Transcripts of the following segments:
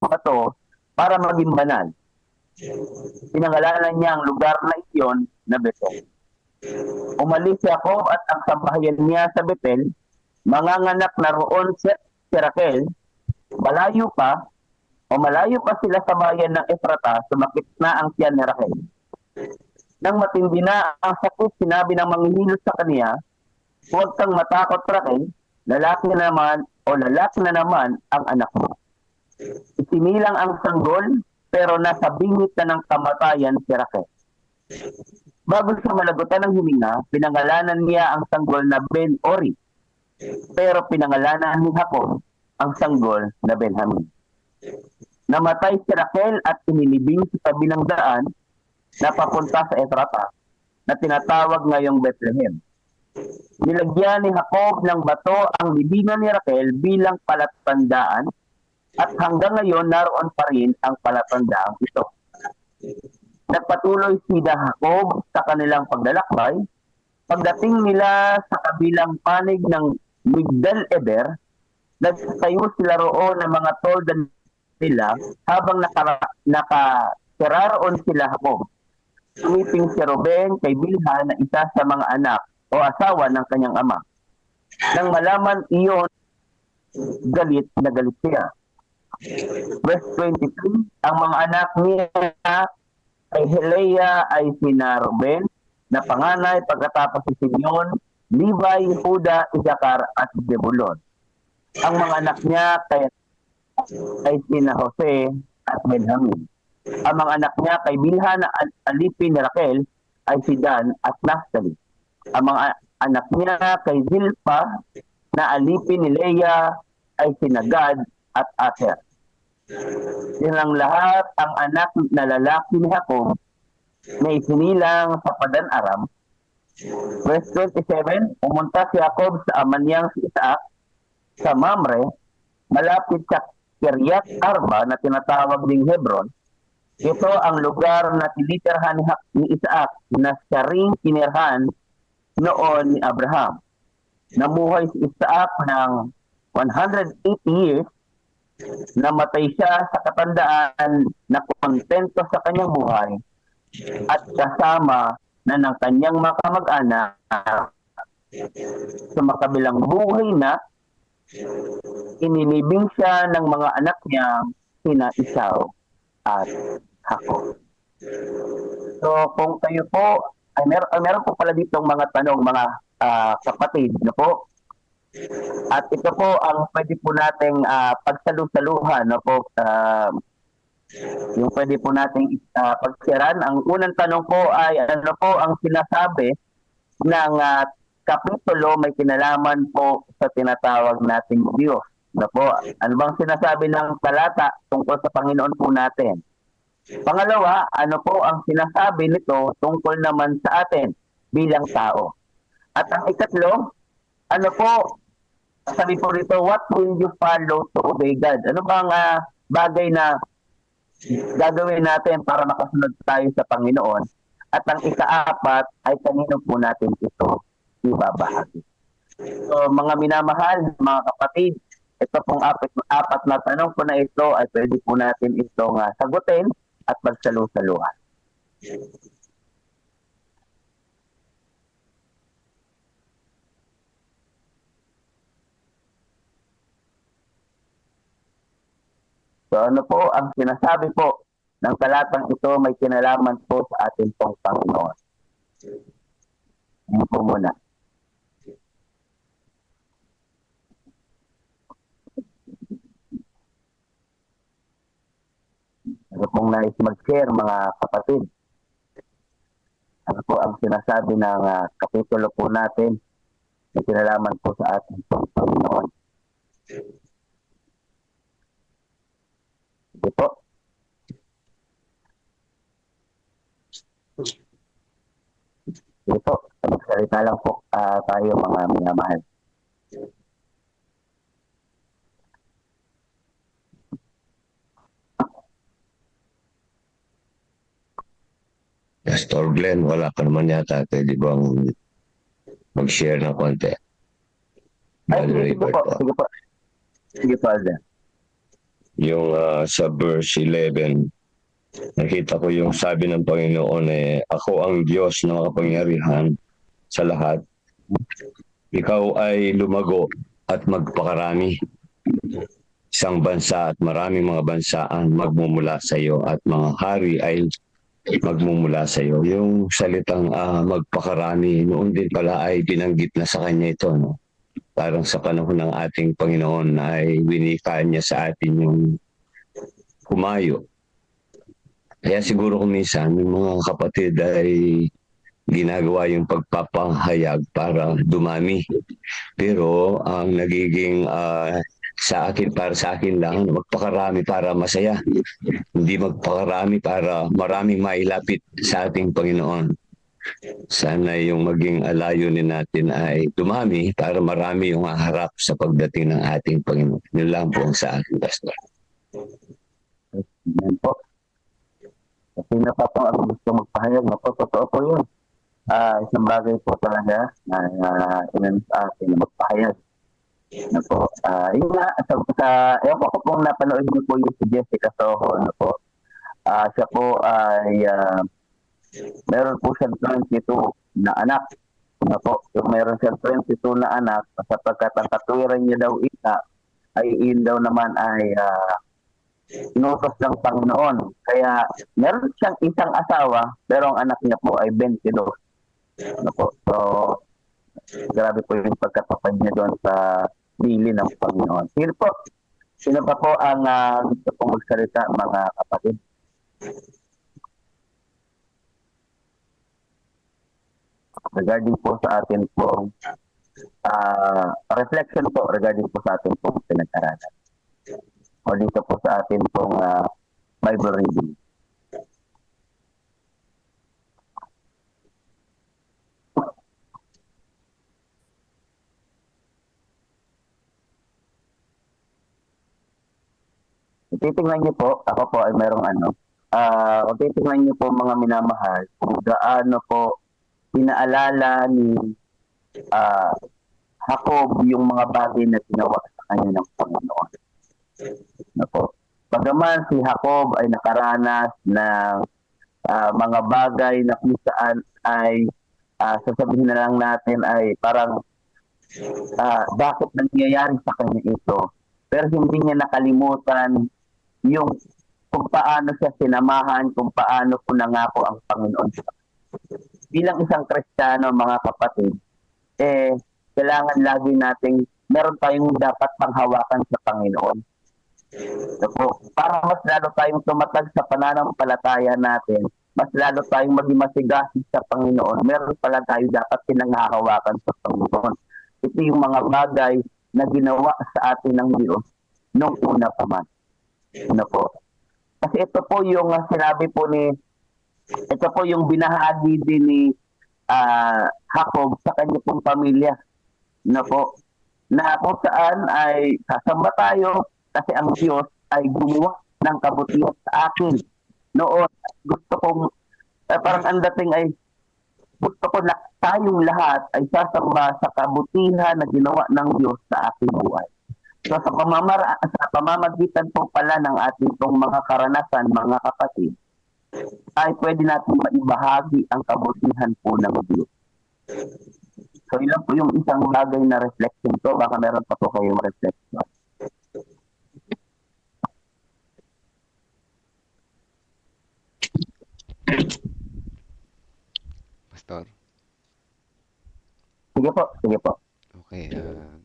bato para maging banal. Pinangalanan niya ang lugar na iyon na Betel. Umalis si Jacob at ang sambahayan niya sa Betel, manganganak na roon si Raquel, malayo pa malayo pa sila sa bayan ng Efrata, sumakit na ang tiyan ni Raquel. Nang matindi na ang sakit, sinabi ng manghihilot sa kaniya, huwag kang matakot, Raquel, lalaki na naman ang anak mo. Isinilang ang sanggol, pero nasa bingit na ng kamatayan si Raquel. Bago sa malagutan ng hininga, pinangalanan niya ang sanggol na Ben-Ori, pero pinangalanan ni Jacob ang sanggol na Benjamin. Namatay si Raquel at inilibing sa tabi ng daan na papunta sa Efrata, na tinatawag ngayong Bethlehem. Nilagyan ni Jacob ng bato ang libingan ni Raquel bilang palatandaan at hanggang ngayon naroon pa rin ang palatandaang ito. Nagpatuloy si Jacob sa kanilang paglalakbay. Pagdating nila sa kabilang panig ng Migdal Eder, nagtayo sila roon ng mga toldan nila habang nakasiraroon sila Jacob. Sumiping si Ruben kay Bilha na isa sa mga anak o asawa ng kanyang ama. Nang malaman iyon, galit na galit siya. Verse 23, ang mga anak niya kay Helea ay sina Ruben na panganay, pagkatapos si Simeon, Levi, Huda, Isakar at Zebulon. Ang mga anak niya ay sina Jose at Benjamin. Ang mga anak niya kay Bilha na alipin ni Raquel ay si Dan at Naphtali. Ang mga anak niya kay Zilpa na alipin ni Leah ay sina Gad at Aser. Silang lahat ang anak na lalaki ni Jacob na isinilang sa Padan Aram. Verse 27, pumunta si Jacob sa ama niyang si Isaac sa Mamre, malapit sa Kiryat Arba na tinatawag ding Hebron. Ito ang lugar na tinitirhan ni Isaac na siya ring tinirhan noon ni Abraham. Namuhay si Isaac ng 180 years, namatay siya sa katandaan na kontento sa kanyang buhay at kasama na ng kanyang mga kamag-anak sa makabilang buhay na ininibing siya ng mga anak niya sina Esau at Jacob. So kung kayo po, meron po pala ditong mga tanong mga kapatid, no po? At ito po ang pwede po nating pagsalu-saluhan, no po? Yung pwede po nating pagsiran. Ang unang tanong po ay ano po ang sinasabi ng kapitulo may kinalaman po sa tinatawag nating Diyos. No po? Ano bang sinasabi ng talata tungkol sa Panginoon po natin? Pangalawa, ano po ang sinasabi nito tungkol naman sa atin bilang tao? At ang ikatlo, ano po, sabi po rito, what will you follow to obey God? Ano bang bagay na gagawin natin para makasunod tayo sa Panginoon? At ang ikaapat ay kanino po natin ito ibabahagi. So mga minamahal, mga kapatid, ito pong apat na tanong po na ito ay pwede po natin itong sagutin at magsalu-saluhan. So ano po ang sinasabi po ng talatang ito may kinalaman po sa ating pong Panginoon. Ano po muna. Ano pong nais mag-share mga kapatid? Ano po ang sinasabi ng kapitulo po natin may kinalaman po sa ating pong Panginoon? Sige po. Sige po. Magsalita lang po tayo mga minamahal. Pastor Glenn, wala ka naman yata. Pwede bang mag-share ng konti? Ay, sige po. Sige po, Alden. yung sa verse 11, nakita ko yung sabi ng Panginoon ako ang Diyos na makapangyarihan sa lahat. Ikaw ay lumago at magpakarami. Isang bansa at maraming mga bansa ang magmumula sa iyo at mga hari ay magmumula sa iyo. Yung salitang magpakarami, noon din pala ay binanggit na sa kanya ito. No? Parang sa panahon ng ating Panginoon ay winika niya sa atin yung humayo. Kaya siguro kung minsan, yung mga kapatid ay ginagawa yung pagpapahayag para dumami. Pero ang nagiging sa akin, para sa akin lang, magpakarami para masaya. Hindi magpakarami para maraming mailapit sa ating Panginoon. Sana yung maging layunin natin ay dumami para marami yung haharap sa pagdating ng ating Panginoon. Yun lang po ang sa akin, Pastor. Yan po. Kasi na pa po ang gusto magpahayag. Totoo po yun. Isang bagay po talaga na inan sa atin na magpahayag. Ano po. Yun nga, ewan ko pong napanood niyo po yung si Jessica Soho. Ano po. Siya po ay meron po siyang 22 na anak. Ano po. Yung meron siyang 22 na anak, sapagkat ang katwiran niya daw isa, ay iyon daw naman ay inutos ng Panginoon. Kaya meron siyang isang asawa, pero ang anak niya po ay 22. Ano po. So, grabe po yung pagkatapad niya doon sa bili ng Panginoon. Sino pa po ang gusto pong magsalita, mga kapatid? Regarding po sa atin pong reflection po regarding po sa atin pong pinag-aralan. O dito po sa atin pong Bible reading. Titingnan niyo po, ako po ay merong kung titingnan niyo po mga minamahal, kung gaano po pinaalala ni Jacob yung mga bagay na ginawa sa kanya ng Panginoon. Ano po? Bagaman si Jacob ay nakaranas ng mga bagay na kung saan ay sasabihin na lang natin ay parang bakit nangyayari sa kanya ito. Pero hindi niya nakalimutan yung kung paano siya sinamahan, kung paano po nangako ang Panginoon. Bilang isang Kristiyano, mga kapatid, kailangan lagi nating meron tayong dapat panghawakan sa Panginoon. So, para mas lalo tayong tumatag sa pananampalataya natin, mas lalo tayong maging masigasig sa Panginoon, meron pala tayo dapat pinanghahawakan sa Panginoon. Ito yung mga bagay na ginawa sa atin ng Diyos nung una pa man. Ano po? Kasi ito po yung sinabi po ito po yung binahagi din ni Jacob sa kanya pong pamilya. Ano po? Na kung saan ay sasamba tayo kasi ang Diyos ay gumawa ng kabutihan sa akin. Noon, gusto kong, parang ang dating ay, gusto ko na tayong lahat ay sasamba sa kabutihan na ginawa ng Diyos sa aking buhay. So sa pamamagitan po pala ng ating itong mga karanasan, mga kapatid, ay pwede natin maibahagi ang kabutihan po ng Diyos. So ilan po yung isang bagay na reflection ko, baka meron pa po kayong reflection. Pastor. Sige po. Okay,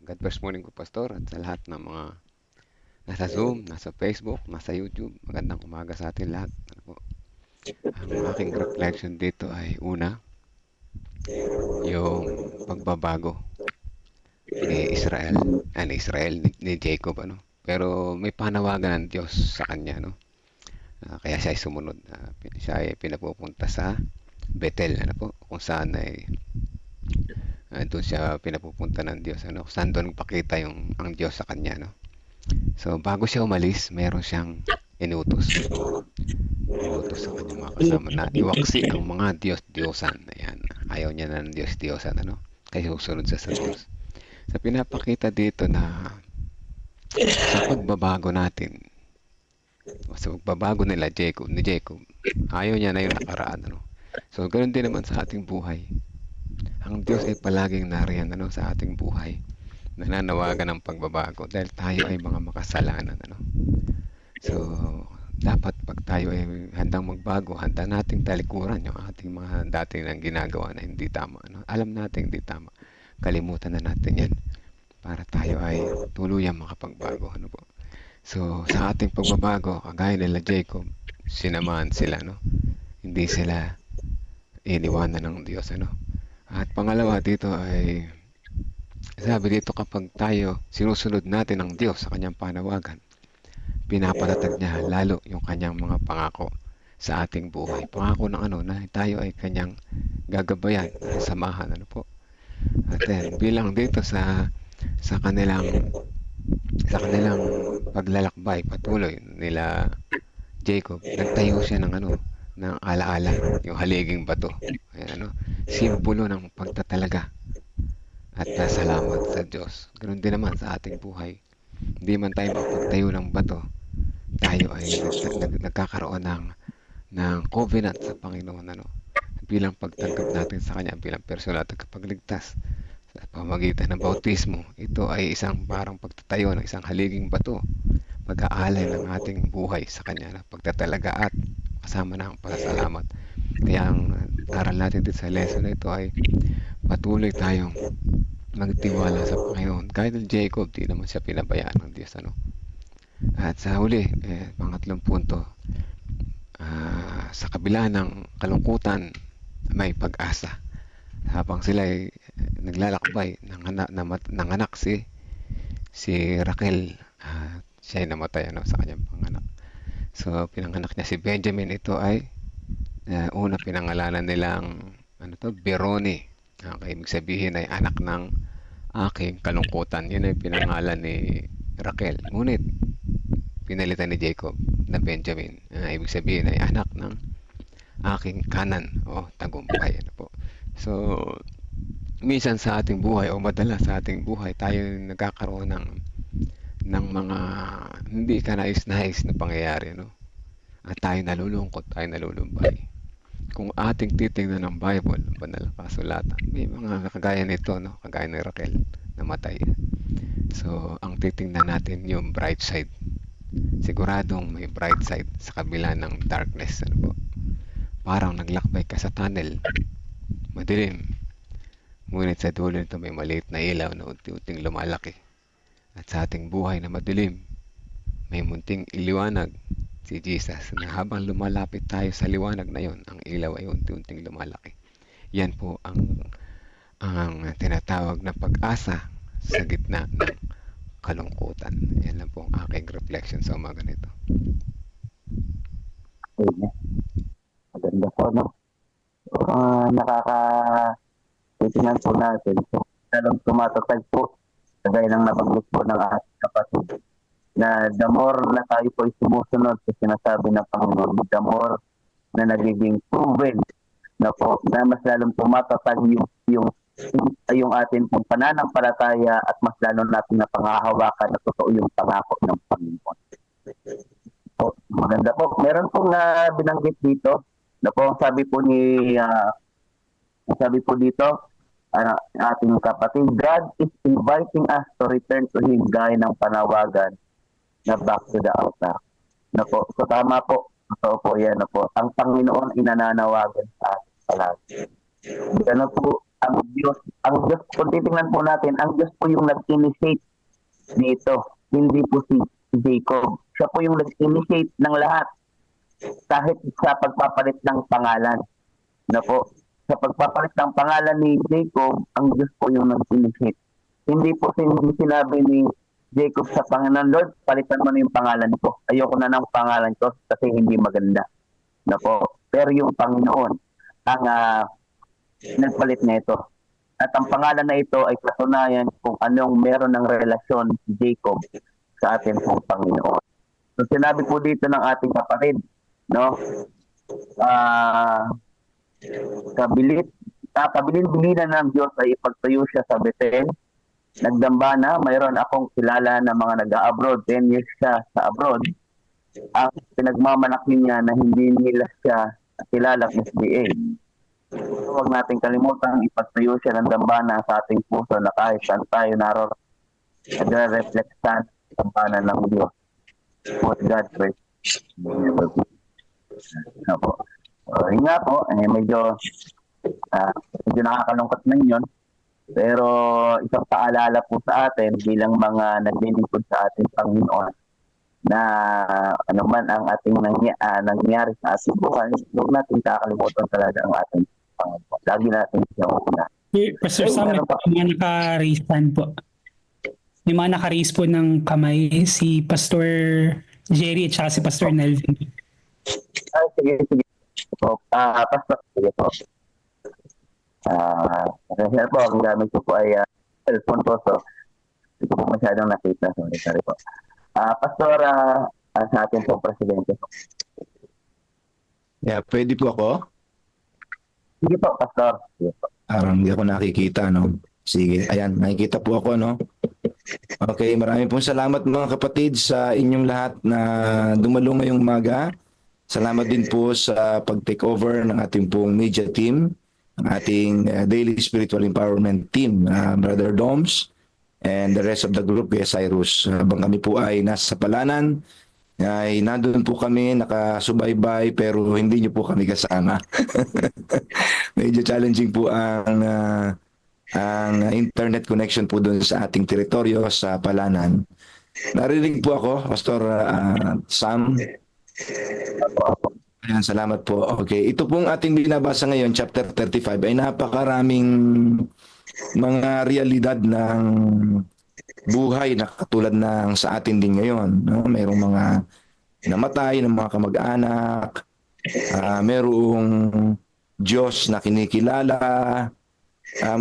God bless morning po, Pastor, at sa lahat ng mga nasa Zoom, nasa Facebook, nasa YouTube. Magandang umaga sa atin lahat. Ano po? Ang aking reflection dito ay una, yung pagbabago ni Israel, ni Jacob, ano. Pero may panawagan ng Diyos sa kanya, no. Kaya siya ay sumunod. Siya ay pinapupunta sa Bethel, ano po, kung saan ay doon siya pinapupunta ng Diyos, ano, saan doon pakita ang Diyos sa kanya, no. So bago siya umalis, meron siyang inutos sa kanyang mga kasama na iwaksi ang mga Diyos-Diyosan. Ayan, ayaw niya ng Diyos-Diyosan, ano, kaya susunod siya sa Diyos. So pinapakita dito na sa pagbabago natin, Sa pagbabago ni Jacob, ayaw niya na yung nakaraan, ano. So, ganoon din naman sa ating buhay. Ang Diyos ay palaging nariyan, ano, sa ating buhay. Nananawagan ng pagbabago dahil tayo ay mga makasalanan, ano. So, dapat pag tayo ay handang magbago, handa nating talikuran yung ating mga dating nang ginagawa na hindi tama, ano. Alam natin hindi tama. Kalimutan na natin yan para tayo ay tuluyang makapagbago, ano po. So, sa ating pagbabago, kagaya nila Jacob, sinamahan sila, no? Hindi sila iniwanan ng Diyos, ano? At pangalawa dito ay, sabi dito kapag tayo sinusunod natin ang Diyos sa kanyang panawagan, pinapatatag niya lalo yung kanyang mga pangako sa ating buhay. Pangako ng ano, na tayo ay kanyang gagabayan, samahan, ano po. At then, bilang dito sa kanilang sa kanilang paglalakbay patuloy nila Jacob, nagtayo siya ng ano, ng alaala, yung haliging bato. Ayan, ano, simbolo ng pagtatalaga at salamat sa Diyos. Ganoon din naman sa ating buhay. Hindi man tayo makapagtayo ng bato, tayo ay nagkakaroon ng covenant sa Panginoon, ano, bilang pagtanggap natin sa Kanya bilang personal at tagapagligtas. Sa pamamagitan ng bautismo, ito ay isang parang pagtatayo ng isang haliging bato, pag-aalay ng ating buhay sa Kanya na pagtatalaga at kasama na ang pasasalamat. Kaya ang aral natin din sa lesson na ito ay patuloy tayong magtiwala sa Panginoon. Kahit ng Jacob, di naman siya pinabayaan ng Diyos. Ano? At sa huli, pangatlong punto, sa kabila ng kalungkutan, may pag-asa. Habang sila ay naglalakbay, nanganak si Raquel, siya ay namatay, ano, sa kanyang panganak. So, pinanganak niya si Benjamin. Ito ay una pinangalanan nilang ano to, Beroni. Ibig sabihin ay anak ng aking kalungkutan. Yun ay pinangalan ni Raquel. Ngunit, pinalitan ni Jacob na Benjamin. Ibig sabihin ay anak ng aking kanan o tagumpay. Ano po. So, minsan sa ating buhay o madalas sa ating buhay, tayo nagkakaroon ng mga hindi ka nais-nais na pangyayari, no? At tayo nalulungkot, tayo nalulumbay. Kung ating titingnan ng Bible, ng banal na kasulatan, may mga kagaya nito, no? Kagaya ni Raquel, namatay. So, ang titingnan natin yung bright side. Siguradong may bright side sa kabila ng darkness. Ano po? Parang naglakbay ka sa tunnel. Madilim. Ngunit sa dulo nito may maliit na ilaw na unti-unting lumalaki. At sa ating buhay na madilim, may munting iliwanag, si Jesus, na habang lumalapit tayo sa liwanag na yon, ang ilaw ay unti-unting lumalaki. Yan po ang tinatawag na pag-asa sa gitna ng kalungkutan. Yan lang po ang aking reflection sa umaga nito. Amen. Maganda po, no? Nakaka-titingnan po natin. So, lalong tumatatag po, kagaya ng nabanggit po ng ating kapatid, na the more na tayo po ay sumusunod sa sinasabi ng Panginoon, the more na nagiging proven na po, na mas lalong tumatatag yung ating pong pananampalataya at mas lalong natin na pangahawakan na totoo yung pangako ng Panginoon. So, maganda po. Meron pong binanggit dito na po sabi po dito, ating kapatid, God is inviting us to return to Him gaya ng panawagan na back to the altar. Na po, so tama po. Totoo po yan na po. Ang Panginoon inananawagan sa ating palagi. Ano po, ang Diyos, kung titingnan po natin, ang Diyos po yung nag-initiate dito. Hindi po si Jacob. Siya po yung nag-initiate ng lahat. Kahit sa pagpapalit ng pangalan. Na po, sa pagpapalit ng pangalan ni Jacob, ang Diyos po yung nag-initiate. Hindi po sinabi ni Jacob sa Panginoon, Lord, palitan mo na yung pangalan ko. Ayoko na ng pangalan ko kasi hindi maganda. Na po. Pero yung Panginoon ang nagpalit na ito. At ang pangalan na ito ay katunayan kung anong meron ng relasyon si Jacob sa ating pong Panginoon. So sinabi po dito ng ating kapatid, no? Kabilin-bilinan ng Diyos ay ipagtayo siya sa Bethel. Nagdambana, mayroon akong kilala na mga nag-abroad, 10 years siya sa abroad. ang pinagmamalaki niya na hindi nila siya kilalang SDA. Huwag nating kalimutan, ipagtayo siya ng dambana sa ating puso na kahit saan tayo naroon, nagre-reflectan sa dambana ng Diyos. What God first. Opo. Yun nga po, medyo nakakalungkot na yun. Pero isang paalala po sa atin bilang mga naglilingkod sa ating Panginoon na ano man ang ating nangyari sa ating buhay, huwag natin kakalimutan talaga ang ating Panginoon. Lagi natin siya una. Pastor Sam, may mga naka-raise hand po. May mga naka-raise po ng kamay si Pastor Jerry at saka si Pastor Nelvin. Sige. Pastor, sige po. Kasi po, ang gamit ko po ay cellphone po, so hindi ko po masyadong nakita. Sorry po. Pastor, sa atin po, Presidente. Yeah, pwede po ako? Sige po, Pastor. Sige po. Parang hindi ako nakikita, no? Sige, ayan, nakikita po ako, no? Okay, maraming pong salamat mga kapatid sa inyong lahat na dumalo ngayong umaga. Salamat din po sa pag-take over ng ating pong media team, ng ating Daily Spiritual Empowerment team, Brother Doms, and the rest of the group, Kuya Cyrus. Habang kami po ay nasa Palanan, ay nandun po kami, nakasubaybay, pero hindi nyo po kami kasama. Medyo challenging po ang internet connection po doon sa ating teritoryo sa Palanan. Narinig po ako, Pastor Sam. Ayan, salamat po. Okay, ito pong ating binabasa ngayon, chapter 35, ay napakaraming mga realidad ng buhay na katulad ng sa atin din ngayon. No? Mayroong mga namatay ng mga kamag-anak, mayroong Diyos na kinikilala.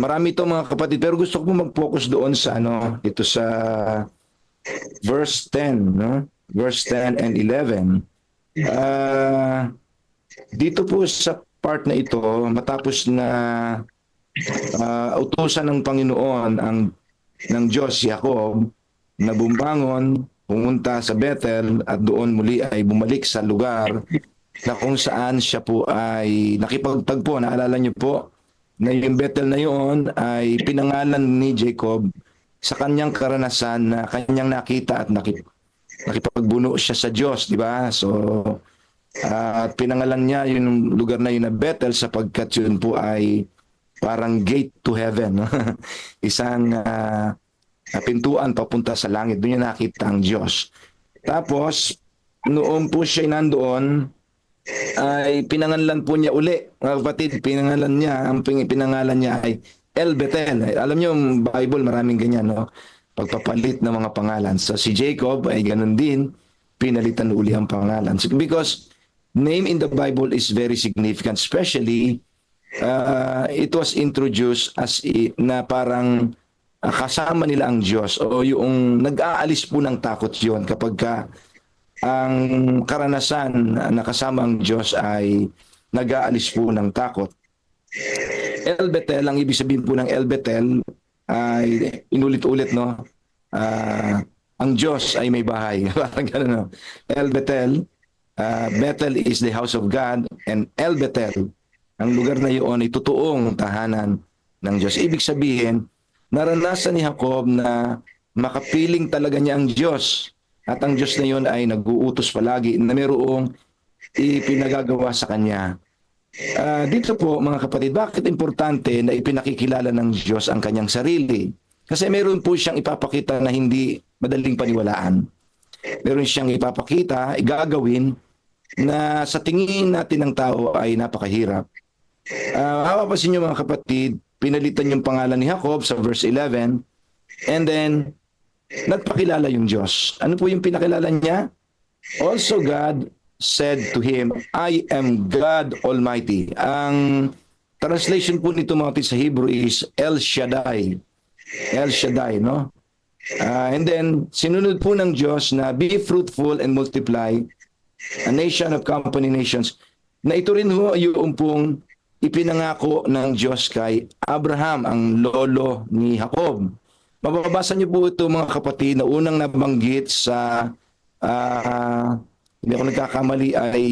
Marami ito mga kapatid, pero gusto ko mag-focus doon sa ito sa verse 10, no? Verse 10 and 11. Dito po sa part na ito, matapos na utusan ng Panginoon ng Diyos si Jacob na bumangon, pumunta sa Bethel at doon muli ay bumalik sa lugar na kung saan siya po ay nakipagtagpo. Naalala niyo po na yung Bethel na yun ay pinangalan ni Jacob sa kanyang karanasan na kanyang nakita at nakipagbuno siya sa Diyos, di ba? So, at pinangalan niya yung lugar na yun na Bethel sapagkat yun po ay parang gate to heaven. Isang pintuan papunta sa langit. Doon niya nakita ang Diyos. Tapos, noon po siya nandoon, ay pinangalan po niya uli. Mga kapatid, ang pinangalan niya ay El Bethel. Alam niyo, yung Bible, maraming ganyan, no? Pagpapalit ng mga pangalan. So, si Jacob ay ganun din, pinalitan uli ang pangalan. So, because name in the Bible is very significant, especially it was introduced as na parang kasama nila ang Diyos o yung nag-aalis po ng takot yon kapag ang karanasan na kasama ang Diyos ay nag-aalis po ng takot. El Bethel, ang ibig sabihin po ng El Bethel ay inulit-ulit, no? Ang Diyos ay may bahay. Parang gano'n, no? El Bethel, Bethel is the house of God, and El Bethel, ang lugar na iyon ay totoong tahanan ng Diyos. Ibig sabihin, naranasan ni Jacob na makapiling talaga niya ang Diyos. At ang Diyos na iyon ay nag-uutos palagi na mayroong ipinagagawa sa kanya. Dito po mga kapatid, bakit importante na ipinakikilala ng Diyos ang kanyang sarili? Kasi mayroon po siyang ipapakita na hindi madaling paniwalaan. Mayroon siyang ipapakita, gagawin na sa tingin natin ng tao ay napakahirap. Mapapansin niyo mga kapatid, pinalitan yung pangalan ni Jacob sa verse 11 and then nagpakilala yung Diyos. Ano po yung pinakilala niya? Also God said to him, I am God Almighty. Ang translation po nito mga kapatid sa Hebrew is El Shaddai. El Shaddai, no? And then sinunod po ng Diyos na be fruitful and multiply, a nation of company nations. Na ito rin ho yung pong ipinangako ng Diyos kay Abraham, ang lolo ni Jacob. Mababasa niyo po ito mga kapatid na unang nabanggit sa hindi ako nagkakamali, ay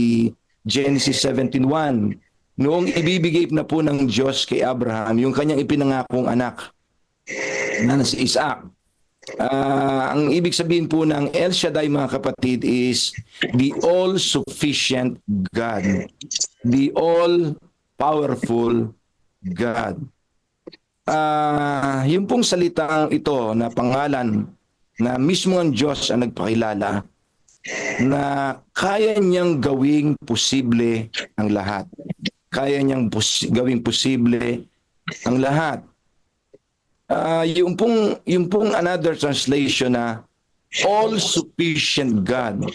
Genesis 17:1. Noong ibibigay na po ng Diyos kay Abraham yung kanyang ipinangakong anak na si Isaac. Ang ibig sabihin po ng El Shaddai, mga kapatid, is the all-sufficient God, the all-powerful God. Yung pong salitang ito na pangalan na mismo ang Diyos ang nagpakilala na kaya niyang gawing posible ang lahat. Kaya niyang gawing posible ang lahat. Yung pong another translation na all-sufficient God.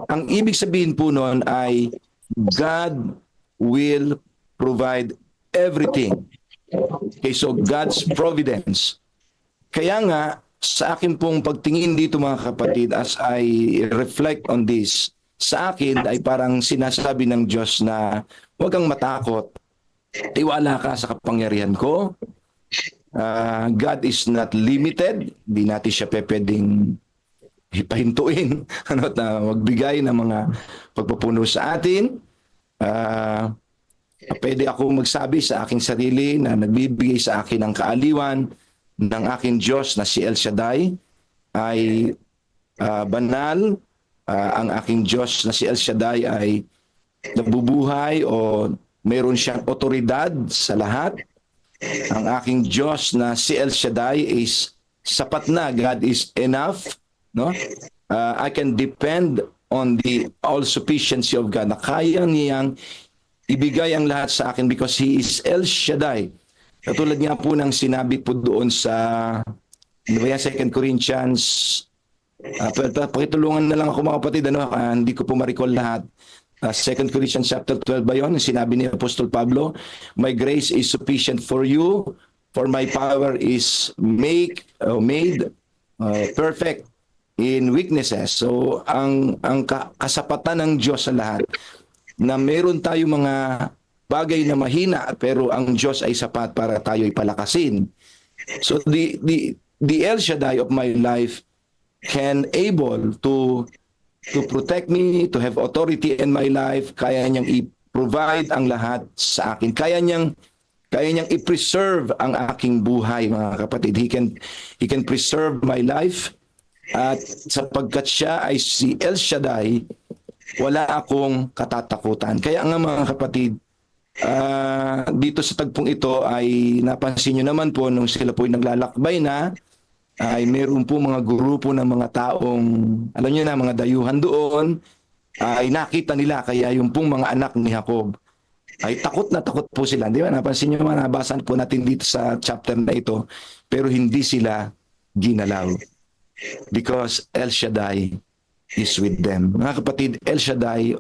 Ang ibig sabihin po noon ay God will provide everything. Okay, so God's providence. Kaya nga, sa akin pong pagtingin dito, mga kapatid, as I reflect on this, sa akin ay parang sinasabi ng Diyos na huwag kang matakot. Tiwala ka sa kapangyarihan ko. God is not limited. Hindi natin siya pwedeng hipahintuin at magbigay ng mga pagpapuno sa atin. Pwede ako magsabi sa aking sarili na nagbibigay sa akin ng kaaliwan ng aking Diyos na si El Shaddai ay banal. Ang aking Diyos na si El Shaddai ay nabubuhay o mayroon siyang otoridad sa lahat. Ang aking Diyos na si El Shaddai is sapat na. God is enough. No? I can depend on the all-sufficiency of God na kaya niyang ibigay ang lahat sa akin because He is El Shaddai. Katulad nga po ng sinabi po doon sa 2 Corinthians. Pakitulungan na lang ako, mga kapatid. Hindi ko po ma-recall lahat. 2 Corinthians chapter 12 ba yun? Sinabi ni Apostol Pablo, my grace is sufficient for you, for my power is made perfect in weaknesses. So, ang kasapatan ng Diyos sa lahat, na meron tayo mga bagay na mahina, pero ang Diyos ay sapat para tayo ipalakasin. So, the El Shaddai of my life can able to protect me, to have authority in my life. Kaya niyang i-provide ang lahat sa akin. Kaya niyang i-preserve ang aking buhay, mga kapatid. He can preserve my life. At sapagkat siya ay si El Shaddai, wala akong katatakutan. Kaya nga, mga kapatid, dito sa tagpong ito ay napansin nyo naman po nung sila po naglalakbay na, ay meron po mga grupo ng mga taong, alam niyo na, mga dayuhan doon, ay nakita nila, kaya yung pong mga anak ni Jacob, ay takot na takot po sila. Di ba? Napansin niyo naman, nabasan po natin dito sa chapter na ito, pero hindi sila ginalaw. Because El Shaddai is with them. Mga kapatid, El Shaddai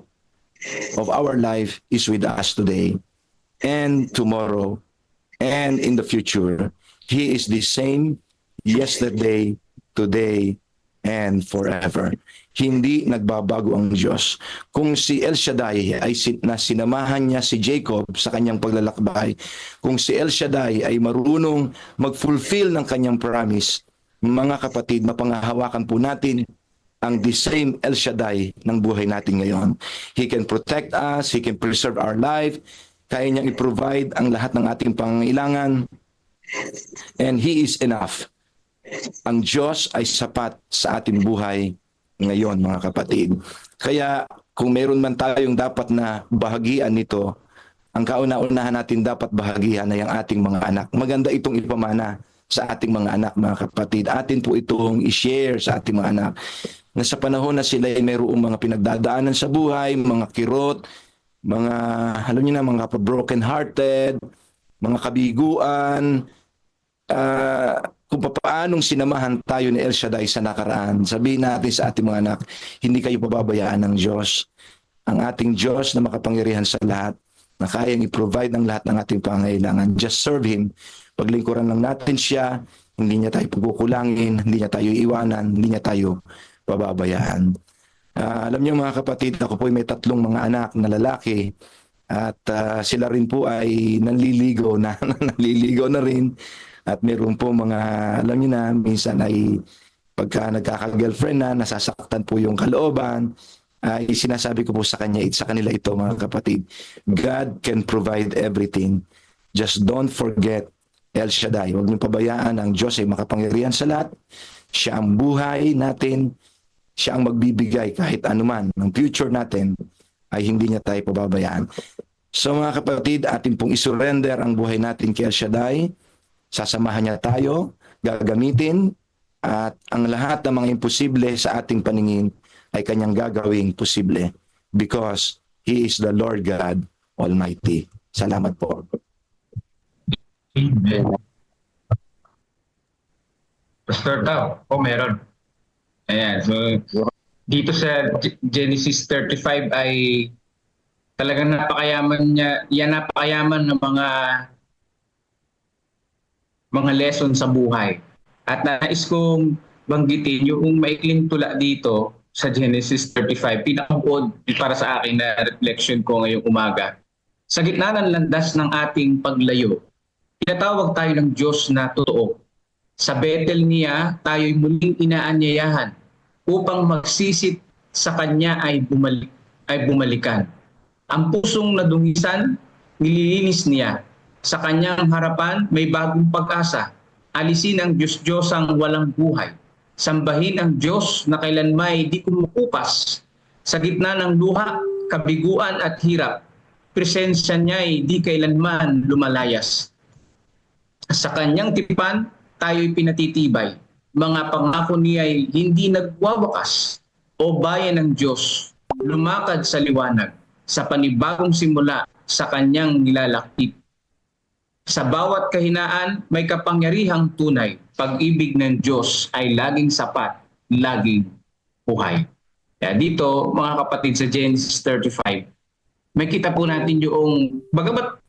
of our life is with us today and tomorrow and in the future. He is the same yesterday, today, and forever. Hindi nagbabago ang Diyos. Kung si El Shaddai ay sinamahan niya si Jacob sa kanyang paglalakbay, kung si El Shaddai ay marunong mag-fulfill ng kanyang promise, mga kapatid, mapangahawakan po natin ang the same El Shaddai ng buhay natin ngayon. He can protect us, He can preserve our life, kaya niyang i-provide ang lahat ng ating pangailangan, and He is enough. Ang Diyos ay sapat sa ating buhay ngayon, mga kapatid. Kaya kung meron man tayong dapat na bahagian nito, ang kauna-unahan natin dapat bahagian ay ang ating mga anak. Maganda itong ipamana sa ating mga anak, mga kapatid. Atin po itong i-share sa ating mga anak. Na sa panahon na sila ay mayroong mga pinagdadaanan sa buhay, mga kirot, mga, alam niyo na, mga broken hearted, mga kabiguan, kung paanong sinamahan tayo ni El Shaddai sa nakaraan. Sabihin natin sa ating mga anak, hindi kayo pababayaan ng Diyos. Ang ating Diyos na makapangyarihan sa lahat, na kayang i-provide ng lahat ng ating pangailangan. Just serve Him. Paglingkuran lang natin siya, hindi niya tayo pagkukulangin, hindi niya tayo iwanan, hindi niya tayo pababayaan. Alam niyo, mga kapatid, ako po ay may 3 mga anak na lalaki at sila rin po ay nanliligaw na rin. At meron po mga, alam niyo na, minsan ay pagka nagkaka-girlfriend na, nasasaktan po yung kalooban. ay sinasabi ko po sa kanila ito mga kapatid. God can provide everything. Just don't forget El Shaddai. Huwag niyong pabayaan ang Diyos ay makapangyarihan sa lahat. Siya ang buhay natin. Siya ang magbibigay kahit anuman ng future natin ay hindi niya tayo pababayaan. So mga kapatid, atin pong isurrender ang buhay natin kay El Shaddai. Sasamahan niya tayo, gagamitin, at ang lahat ng mga imposible sa ating paningin ay kanyang gagawing posible because He is the Lord God Almighty. Salamat po. Amen. Pastor Tao, meron. Ayan, so dito sa Genesis 35 ay talagang napakayaman ng mga lesson sa buhay. At nais kong banggitin yung maikling tula dito sa Genesis 35, pinakabuod para sa akin na reflection ko ngayong umaga. Sa gitna ng landas ng ating paglayo, tinatawag tayo ng Diyos na totoo. Sa Bethel niya, tayo'y muling inaanyayahan upang magsisit sa Kanya ay bumalikan. Ang pusong nadungisan, nililinis niya. Sa Kanyang harapan, may bagong pag-asa. Alisin ang Diyos-Diyosang walang buhay. Sambahin ang Diyos na kailanmay di kumukupas. Sa gitna ng luha, kabiguan at hirap, presensya niya'y di kailanman lumalayas. Sa Kanyang tipan, tayo'y pinatitibay. Mga pangako niya'y hindi nagwawakas. O bayan ng Diyos, lumakad sa liwanag, sa panibagong simula sa Kanyang nilalakip. Sa bawat kahinaan, may kapangyarihang tunay. Pag-ibig ng Diyos ay laging sapat, laging buhay. Kaya dito, mga kapatid, sa Genesis 35, may kita po natin yung, bagamat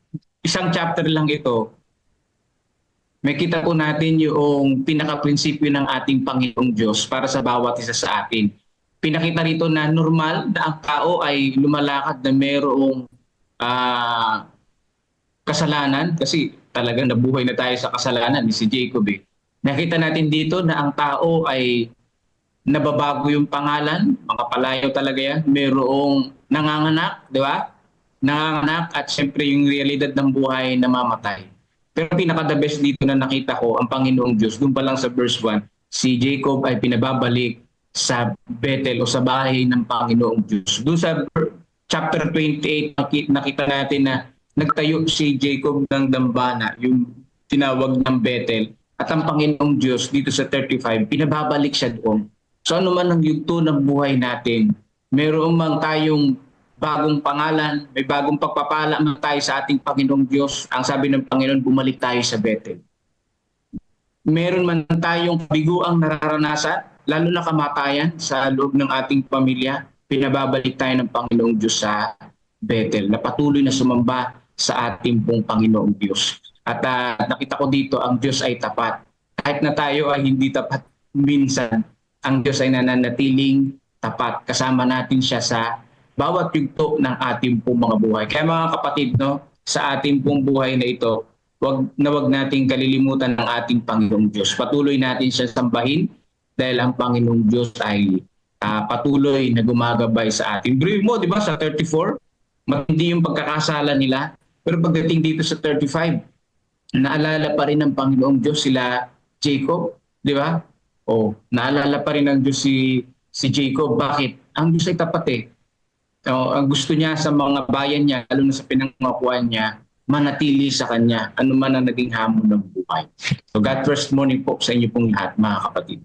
isang chapter lang ito, may kita po natin yung pinaka-prinsipyo ng ating Panginoong Diyos para sa bawat isa sa atin. Pinakita rito na normal na ang tao ay lumalakad na mayroong kasalanan, kasi talagang nabuhay na tayo sa kasalanan ni si Jacob. Nakita natin dito na ang tao ay nababago yung pangalan, mga palayaw talaga yan, mayroong nanganganak, di ba? Nanganganak at siyempre yung realidad ng buhay namamatay. Pero pinaka-the best dito na nakita ko, ang Panginoong Diyos, doon pa lang sa verse 1, si Jacob ay pinababalik sa Bethel o sa bahay ng Panginoong Diyos. Doon sa chapter 28, nakita natin na nagtayo si Jacob ng dambana, yung tinawag ng Bethel, at ang Panginoong Diyos dito sa 35, pinababalik siya doon. So ano man ang yugto ng buhay natin, meron man tayong bagong pangalan, may bagong pagpapala man tayo sa ating Panginoong Diyos, ang sabi ng Panginoon, bumalik tayo sa Bethel. Meron man tayong biguang nararanasan, lalo na kamatayan sa loob ng ating pamilya, pinababalik tayo ng Panginoong Diyos sa Bethel, na patuloy na sumamba sa ating pong Panginoong Diyos. At nakita ko dito, ang Diyos ay tapat. Kahit na tayo ay hindi tapat minsan, ang Diyos ay nananatiling tapat. Kasama natin siya sa bawat yugto ng ating pong mga buhay. Kaya mga kapatid, no, sa ating pong buhay na ito, wag nating kalilimutan ng ating Panginoong Diyos. Patuloy natin siya sambahin dahil ang Panginoong Diyos ay patuloy na gumagabay sa atin. Believe mo, di ba, sa 34, matindi yung pagkakasala nila. Pero pagdating dito sa 35, naalala pa rin ng Panginoong Diyos sila Jacob, di ba? O, naalala pa rin ng Diyos si Jacob. Bakit? Ang Diyos ay tapat eh. Ang gusto niya sa mga bayan niya, lalo na sa pinangakuan niya, manatili sa Kanya, ano man ang naging hamon ng buhay. So God first morning po sa inyo pong lahat, mga kapatid.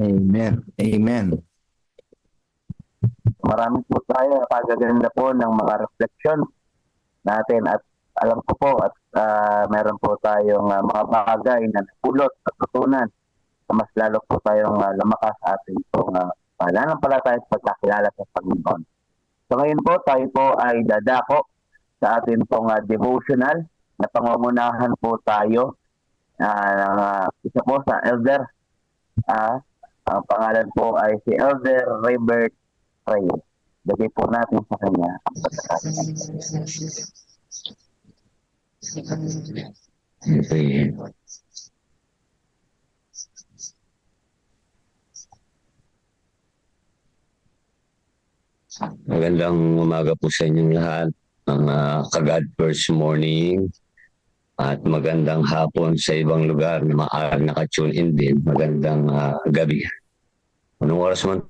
Amen. Amen. Marami po tayo napagaganda po ng mga reflection natin at alam ko po at meron po tayong mga bagay na napulot at tutunan na mas lalo po tayong lumakas sa ating pong pananampalataya at pagkakilala sa Panginoon. So ngayon po tayo po ay dadako sa ating pong devotional na pangungunahan po tayo ng isa po sa elder. Ang pangalan po ay si Elder Robert Reyes. Lagay po natin sa kanya ang pagkakataon. Okay. Magandang umaga po sa inyong lahat. Mga ka-God First Morning. At magandang hapon sa ibang lugar na maaari naka-tune in din. Magandang gabi. Anong oras man?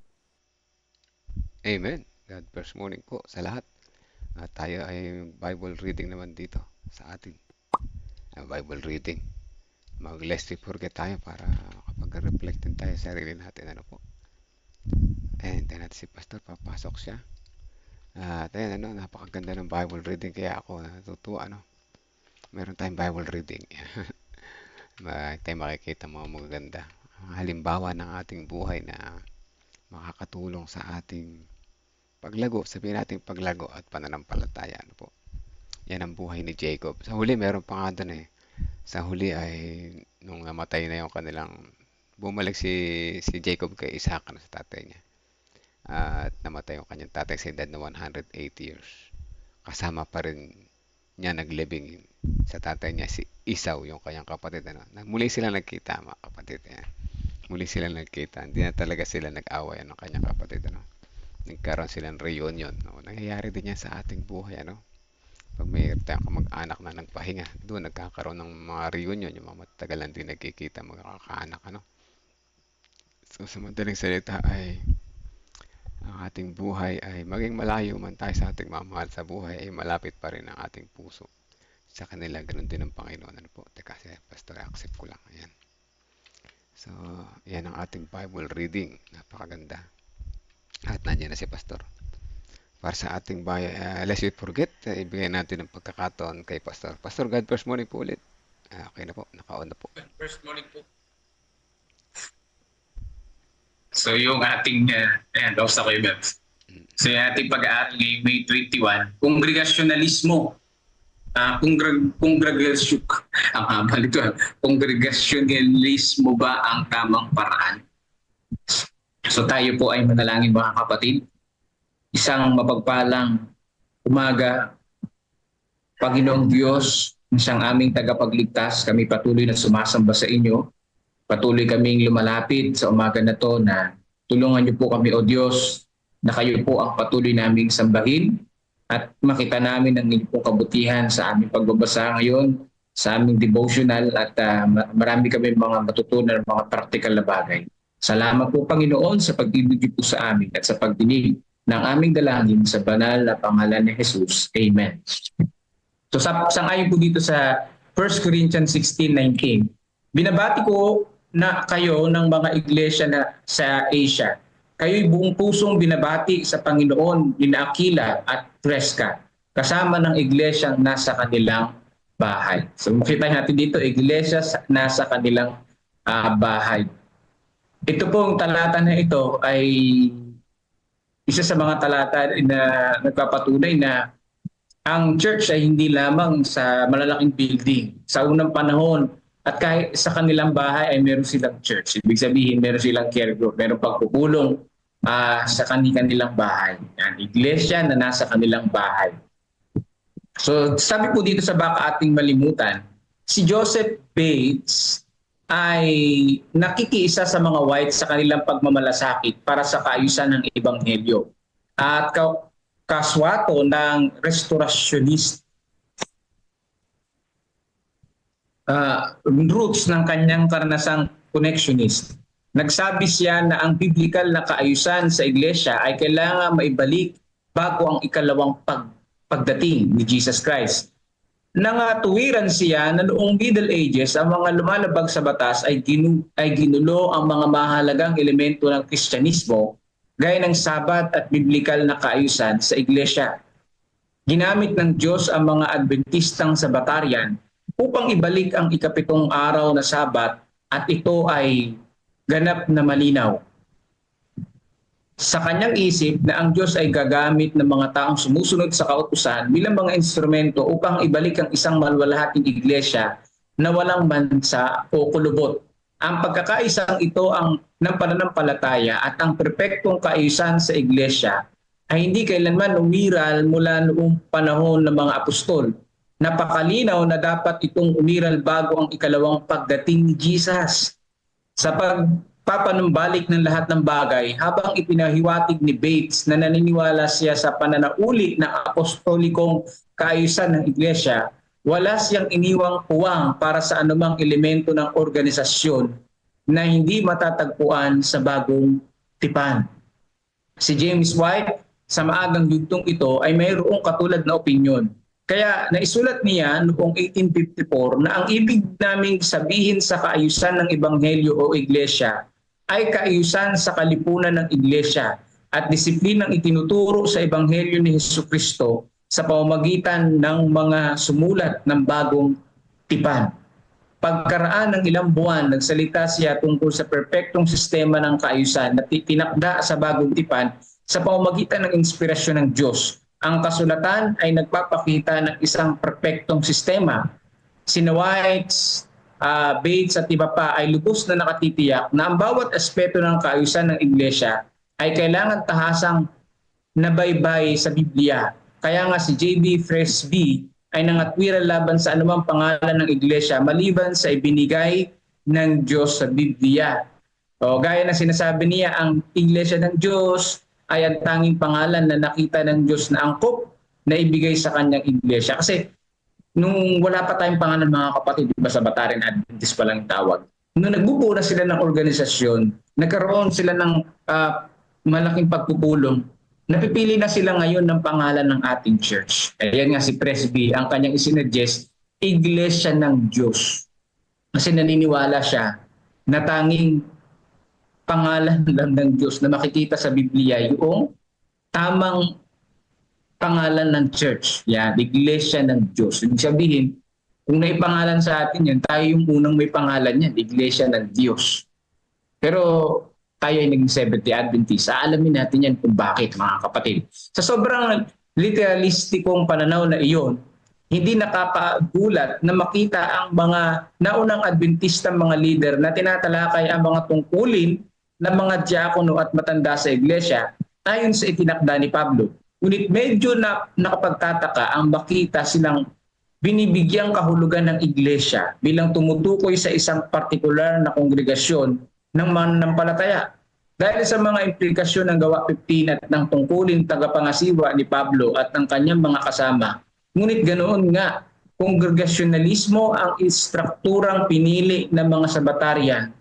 Amen. God first morning po sa lahat. At tayo ay Bible reading naman dito sa atin. Bible reading. Mag-lest forget tayo para kapag-reflect din tayo sa sarili natin. Ano po? And then natin si Pastor, papasok siya. At ayan, napakaganda ng Bible reading. Kaya ako natutuwa, meron tayong Bible reading. Tayo makikita mga magaganda. Halimbawa ng ating buhay na makakatulong sa ating paglago, sabihin natin paglago at pananampalataya. Ano po? Yan ang buhay ni Jacob. Sa huli, meron pa nga doon Sa huli ay nung namatay na yung kanilang, bumalik si Jacob kay Isaac sa tatay niya. At namatay yung kanyang tatay sa edad na 108 years. Kasama pa rin niya naglibing sa tatay niya si Esau, yung kanyang kapatid. Muli sila nagkita, mga kapatid. Muli sila nagkita. Hindi na talaga sila nag-away ng kanyang kapatid. Nagkaroon sila ng reunion. Nangyayari din yan sa ating buhay. Pag may tayong kamag-anak na nagpahinga, doon nagkakaroon ng mga reunion, yung mga matagalan din nagkikita mga kakaanak. So sa madaling salita ay ang ating buhay ay maging malayo man tayo sa ating mamahal sa buhay ay malapit pa rin ang ating puso sa kanila. Ganun din ang Panginoon. Ano po? Teka, Pastor, accept ko lang. Ayan. So, yan ang ating Bible reading. Napakaganda. At nandiyan na si Pastor. Para sa ating lest we forget, ibigay natin ang pagkakataon kay Pastor. Pastor, God first morning po ulit. Okay na po, naka-on na po. First morning po. So yung ating, kausap ko yung Bebs. So yung ating pag-aaral ngayong May 21, kongregasyonalismo. Kongregasyon, ang haba nito. Kongregasyonalismo ba ang tamang paraan? So tayo po ay manalangin mga kapatid. Isang mapagpalang umaga, Panginoong Diyos, isang aming tagapagligtas, kami patuloy na sumasamba sa inyo. Patuloy kaming lumalapit sa umaga na to na tulungan niyo po kami, O Diyos, na kayo po ang patuloy naming sambahin at makita namin ang inyong kabutihan sa aming pagbabasa ngayon, sa aming devotional at marami kami mga matutunan ng mga practical na bagay. Salamat po, Panginoon, sa pag-ibig po sa amin at sa pagdinig ng aming dalangin sa banal na pangalan ni Jesus. Amen. So sang-ayon po dito sa 1 Corinthians 16:19, binabati ko na kayo ng mga iglesia na sa Asia. Kayo'y buong pusong binabati sa Panginoon ni Aquila at Prisca, kasama ng iglesyang nasa kanilang bahay. So makita natin dito, iglesia nasa kanilang bahay. Ito pong talata na ito ay isa sa mga talata na nagpapatunay na ang church ay hindi lamang sa malalaking building. Sa unang panahon at kahit sa kanilang bahay ay meron silang church. Ibig sabihin meron silang care group, meron pagpupulong sa kanilang bahay. Yan, iglesia na nasa kanilang bahay. So sabi po dito sa baka ating malimutan, si Joseph Bates ay nakikiisa sa mga whites sa kanilang pagmamalasakit para sa kaayusan ng ebanghelyo at kaswato ng restorationist roots ng kanyang karanasang connectionist. Nagsabi siya na ang biblical na kaayusan sa iglesia ay kailangan maibalik bago ang ikalawang pagdating ni Jesus Christ. Nangatuwiran siya na noong Middle Ages, ang mga lumalabag sa batas ay ginulo ang mga mahalagang elemento ng Kristyanismo gaya ng Sabat at biblikal na kaayusan sa iglesia. Ginamit ng Diyos ang mga Adventistang Sabatarian upang ibalik ang ikapitong araw na Sabat at ito ay ganap na malinaw. Sa kanyang isip na ang Diyos ay gagamit ng mga taong sumusunod sa kautusan bilang mga instrumento upang ibalik ang isang maluwalhating iglesia na walang mansa o kulubot. Ang pagkakaisang ito ang ng pananampalataya at ang perpektong kaayusan sa iglesia ay hindi kailanman umiral mula noong panahon ng mga apostol. Napakalinaw na dapat itong umiral bago ang ikalawang pagdating ni Jesus. Sa pagpapanumbalik ng lahat ng bagay habang ipinahiwatig ni Bates na naniniwala siya sa pananauli ng apostolikong kaayusan ng iglesia, wala siyang iniwang puwang para sa anumang elemento ng organisasyon na hindi matatagpuan sa bagong tipan. Si James White, sa maagang yugtong ito, ay mayroong katulad na opinyon. Kaya naisulat niya noong 1854 na ang ibig naming sabihin sa kaayusan ng Ebanghelyo o Iglesia ay kaayusan sa kalipunan ng Iglesia at disiplinang itinuturo sa Ebanghelyo ni Jesucristo sa pamamagitan ng mga sumulat ng bagong tipan. Pagkaraan ng ilang buwan, nagsalita siya tungkol sa perpektong sistema ng kaayusan na tinakda sa bagong tipan sa pamamagitan ng inspirasyon ng Diyos. Ang kasulatan ay nagpapakita ng isang perpektong sistema. Sina White, Bates at iba pa ay lubos na nakatitiyak na ang bawat aspeto ng kaayusan ng iglesia ay kailangan tahasang nabaybay sa Biblia. Kaya nga si J.B. Fresby ay nangatwiran laban sa anumang pangalan ng iglesia maliban sa ibinigay ng Diyos sa Biblia. O, gaya na sinasabi niya, ang iglesia ng Diyos ay ang tanging pangalan na nakita ng Diyos na angkop na ibigay sa kanyang iglesia. Kasi nung wala pa tayong pangalan mga kapatid, diba sa Batarin Adventist pa lang tawag, nung nagbubuo na sila ng organisasyon, nagkaroon sila ng malaking pagpupulong, napipili na sila ngayon ng pangalan ng ating church. Ayan nga si Presby, ang kanyang isinuggest, Iglesia ng Diyos. Kasi naniniwala siya na tanging pangalan lang ng Diyos na makikita sa Biblia yung tamang pangalan ng church. Yan, Iglesia ng Diyos. Ibig sabihin, kung naipangalan sa atin yan, tayo yung unang may pangalan yan, Iglesia ng Diyos. Pero tayo ay naging Seventh-day Adventist. Alamin natin yan kung bakit, mga kapatid. Sa sobrang literalistikong pananaw na iyon, hindi nakakagulat na makita ang mga naunang Adventista mga leader na tinatalakay ang mga tungkulin ng mga diakono at matanda sa iglesia ayon sa itinakda ni Pablo. Ngunit medyo nakapagtataka ang makita silang binibigyang kahulugan ng iglesia bilang tumutukoy sa isang partikular na kongregasyon ng mananampalataya. Dahil sa mga implikasyon ng Gawa 15 at ng tungkulin tagapangasiwa ni Pablo at ng kanyang mga kasama, ngunit ganoon nga, kongregasyonalismo ang istrukturang pinili ng mga Sabatarian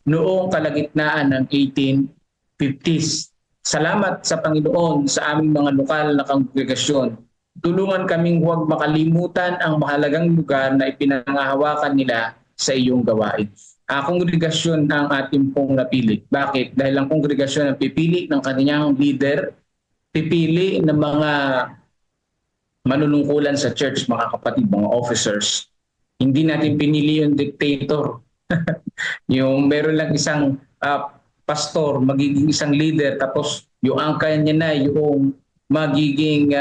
noong kalagitnaan ng 1850s. Salamat sa Panginoon sa aming mga lokal na kongregasyon. Tulungan kaming huwag makalimutan ang mahalagang lugar na ipinangahawakan nila sa iyong gawain. Kongregasyon ang ating pong napili. Bakit? Dahil ang kongregasyon ang pipili ng kanyang leader, pipili ng mga manunungkulan sa church, mga kapatid, mga officers. Hindi natin pinili yung dictator. Yung meron lang isang pastor, magiging isang leader, tapos yung angka niya na yung magiging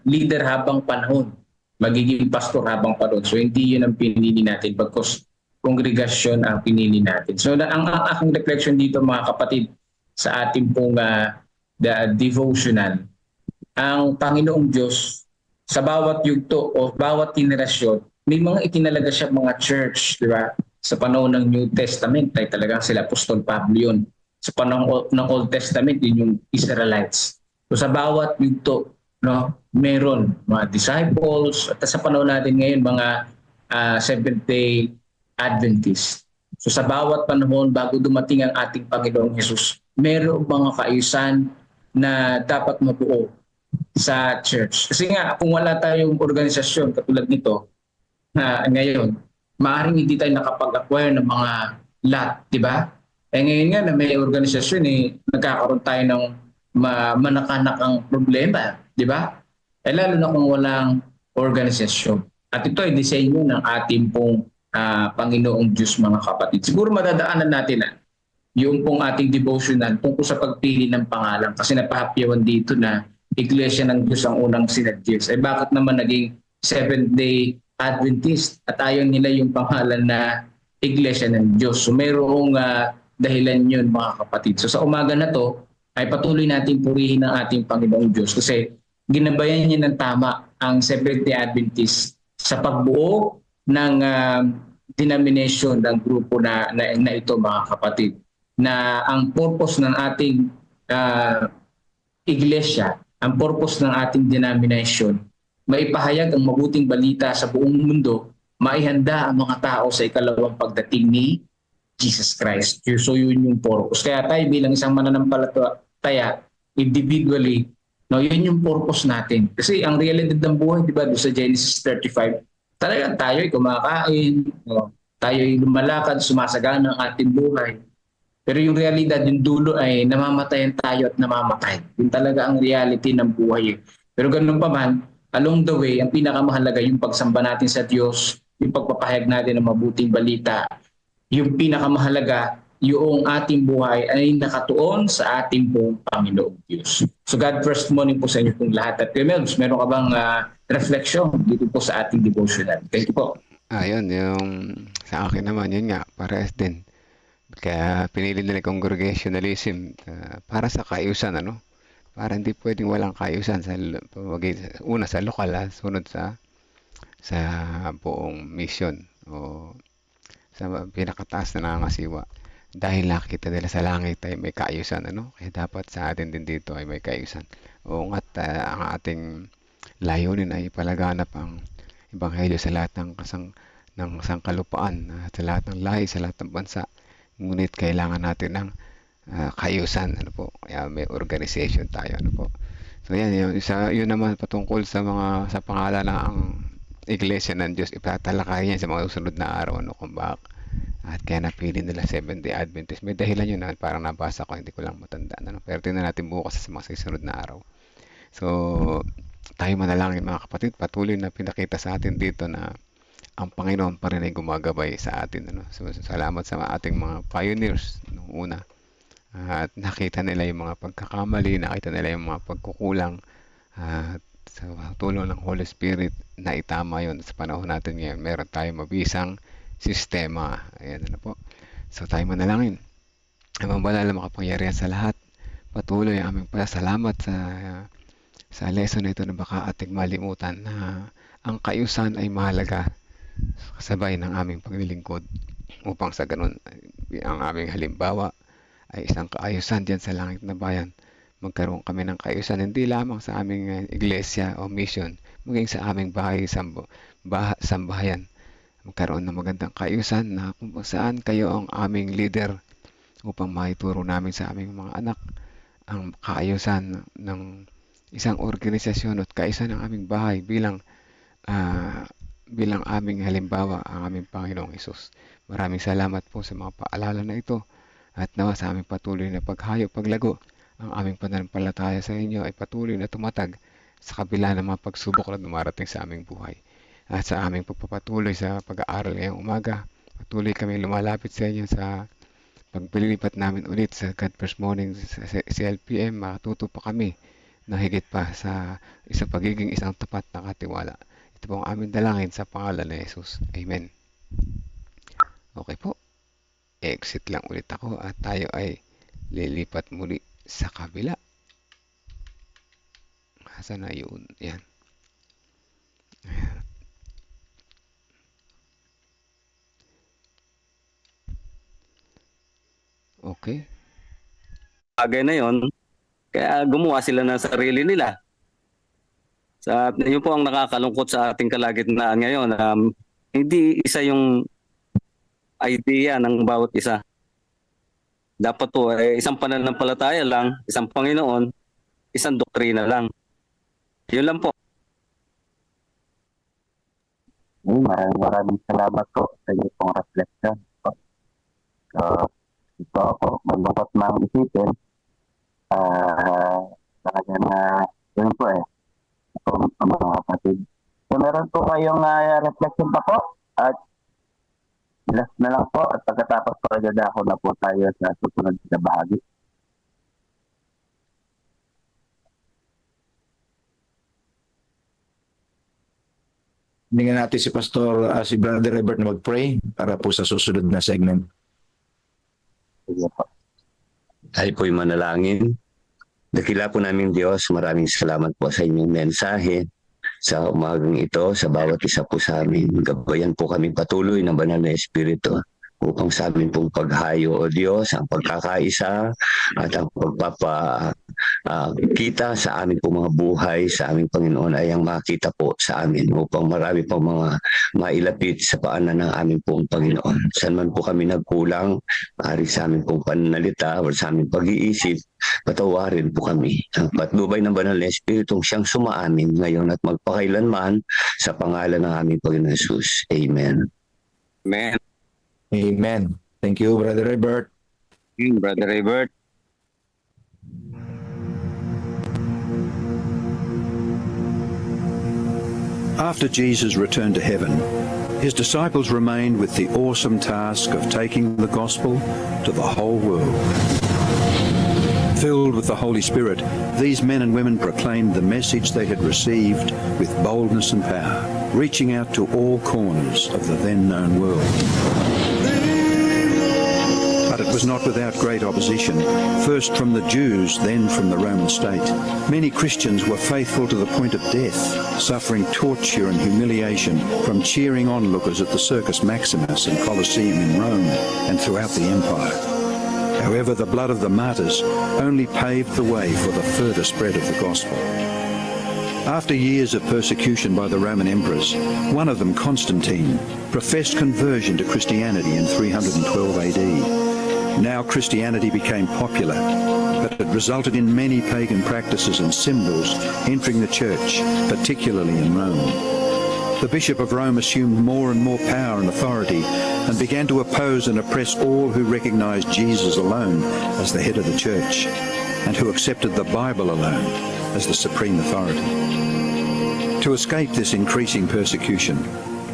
leader habang panahon, magiging pastor habang panahon. So hindi yun ang pinili natin, bagkus kongregasyon ang pinili natin. So ang aking reflection dito, mga kapatid, sa ating pong the devotional, ang Panginoong Diyos sa bawat yugto o bawat henerasyon, may mga itinalaga siya mga church, di ba? Sa panahon ng New Testament, ay talagang sila Apostol Pablo yun. Sa panahon ng Old Testament, yun yung Israelites. So sa bawat yugto, no, meron mga disciples, at sa panahon natin ngayon, mga Seventh-day Adventists. So sa bawat panahon, bago dumating ang ating Panginoong Jesus, meron mga kaayusan na dapat mabuo sa church. Kasi nga, kung wala tayong organisasyon katulad nito ngayon, maaaring hindi tayo nakapag-acquire ng mga lot, di ba? Ngayon nga na may organisasyon, nagkakaroon tayo ng manakanakang problema, di ba? Lalo na kung walang organisasyon. At ito ay disenyo ng ating pong Panginoong Diyos, mga kapatid. Siguro madadaanan natin yung pong ating devotional tungkol sa pagpili ng pangalan, kasi napahapyawan dito na Iglesia ng Diyos ang unang sinadjust. Bakit naman naging Seventh-day Adventist at ayaw nila yung pangalan na Iglesia ng Diyos? So mayroong dahilan yun, mga kapatid. So sa umaga na to ay patuloy natin purihin ang ating Panginoong Diyos kasi ginabayan niya ng tama ang Seventh-day Adventist sa pagbuo ng denomination ng grupo na ito, mga kapatid, na ang purpose ng ating iglesia, ang purpose ng ating denomination, maipahayag ang mabuting balita sa buong mundo, maihanda ang mga tao sa ikalawang pagdating ni Jesus Christ. So yun yung purpose. Kaya tayo bilang isang mananampalataya, individually, no, yun yung purpose natin. Kasi ang realidad ng buhay, di ba, doon sa Genesis 35, talagang tayo ay kumakain, no, tayo ay lumalakad, sumasagana ang ating buhay. Pero yung realidad, yung dulo ay namamatayan tayo at namamatay. Yun talaga ang reality ng buhay. Pero ganun pa man, along the way, ang pinakamahalaga yung pagsamba natin sa Diyos, yung pagpapahayag natin ng mabuting balita, yung pinakamahalaga, yung ating buhay ay nakatuon sa ating buong Panginoong Diyos. So God, first morning po sa inyo pong lahat. At Melvs, meron ka bang reflection dito po sa ating devotional? Thank you po. Ayun, yung sa akin naman, yun nga, parehas din. Kaya pinili nila yung congregationalism para sa kaayusan, ano? Para hindi pwedeng walang kaayusan una sa lokal, sunod sa buong mission o sa pinakataas na nangangasiwa. Dahil nakita nila sa langit ay may kaayusan, ano? Kaya dapat sa atin din dito ay may kaayusan. O nga't ang ating layunin ay palaganap ang ebanghelyo sa lahat ng sangkalupaan, sa lahat ng lahi, sa lahat ng bansa. Ngunit kailangan natin ng kaayusan, ano po? Kaya may organization tayo, ano po? So yan, yun naman patungkol sa pangalan ng Iglesia ng Diyos, ipatatalakay yan sa mga susunod na araw, ano, kung bakit. At kaya napili nila Seventh-day Adventist. May dahilan yun, parang nabasa ko, hindi ko lang matandaan, ano? Pero tingnan natin bukas sa mga susunod na araw. So, tayo manalangin, mga kapatid, patuloy na pinakita sa atin dito na ang Panginoon pa rin ay gumagabay sa atin, ano? So, salamat sa ating mga pioneers nung una. At nakita nila yung mga pagkakamali, nakita nila yung mga pagkukulang. At sa tulong ng Holy Spirit na itama yon sa panahon natin ngayon. Meron tayong mabisang sistema. Ayan, ano po. So tayo manalangin. Ang banal na makapangyarihan sa lahat, patuloy ang aming pasalamat sa lesson na ito na baka ating malimutan na ang kaayusan ay mahalaga kasabay ng aming paglilingkod upang sa ganun ang aming halimbawa ay isang kaayusan diyan sa langit na bayan. Magkaroon kami ng kaayusan hindi lamang sa aming iglesia o mission, maging sa aming sambahayan. Magkaroon ng magandang kaayusan na kung saan kayo ang aming leader upang maituro namin sa aming mga anak ang kaayusan ng isang organisasyon at kaayusan ng aming bahay bilang aming halimbawa ang aming Panginoong Hesus. Maraming salamat po sa mga paalala na ito at nawa sa aming patuloy na paglago ang aming pananampalataya sa inyo ay patuloy na tumatag sa kabila ng mga pagsubok na dumarating sa aming buhay. At sa aming pagpapatuloy sa pag-aaral ngayong umaga, patuloy kami lumalapit sa inyo sa paglilipat namin ulit sa God First Morning sa CLPM. Matuto pa kami na higit pa sa pagiging isang tapat na katiwala. Ito po ang aming dalangin sa pangalan ni Jesus. Amen. Okay po. Exit lang ulit ako at tayo ay lilipat muli sa kabila. Asan na yun? Yan. Okay. Bagay na yon, kaya gumawa sila ng sarili nila. Yun po ang nakakalungkot sa ating kalagitnaan ngayon. Hindi isa yung idea ng bawat isa. Dapat po isang pananampalataya lang, isang Panginoon, isang doktrina lang. Yun lang po. Maraming salamat po sa inyo pong reflection. So, ito ako, malungkot mang isipin. Talaga na, yun po mga kapatid. So, meron po kayong reflection pa po. At last na lang po. At pagkatapos po, ako na po tayo sa susunod na bahagi. Hinggan natin si Brother Robert na mag-pray para po sa susunod na segment. Sige po. Tayo po'y manalangin. Dakila po namin Diyos, maraming salamat po sa inyong mensahe. sa umagang ito, sa bawat isa po sa amin. Gabayan po kami patuloy ng banal na Espiritu upang sa amin pong paghayo o Diyos, ang pagkakaisa at ang kita sa amin pong mga buhay sa aming Panginoon ay ang makita po sa amin upang marami pong mga mailapit sa paanan ng aming pong Panginoon. Saan man po kami nagkulang, maaari sa aming pong pananalita o sa aming pag-iisip, patawarin po kami. Ang patnubay ng banal na Espiritong siyang sumaamin ngayon at magpakailanman sa pangalan ng aming Panginoon Jesus. Amen. Amen. Amen. Thank you, Brother Robert. Brother Robert. After Jesus returned to heaven, his disciples remained with the awesome task of taking the gospel to the whole world. Filled with the Holy Spirit, these men and women proclaimed the message they had received with boldness and power, reaching out to all corners of the then known world. But it was not without great opposition, first from the Jews, then from the Roman state. Many Christians were faithful to the point of death, suffering torture and humiliation from cheering onlookers at the Circus Maximus and Colosseum in Rome and throughout the empire. However, the blood of the martyrs only paved the way for the further spread of the gospel. After years of persecution by the Roman emperors, one of them, Constantine, professed conversion to Christianity in 312 AD. Now Christianity became popular, but it resulted in many pagan practices and symbols entering the church, particularly in Rome. The Bishop of Rome assumed more and more power and authority and began to oppose and oppress all who recognized Jesus alone as the head of the church and who accepted the Bible alone as the supreme authority. To escape this increasing persecution,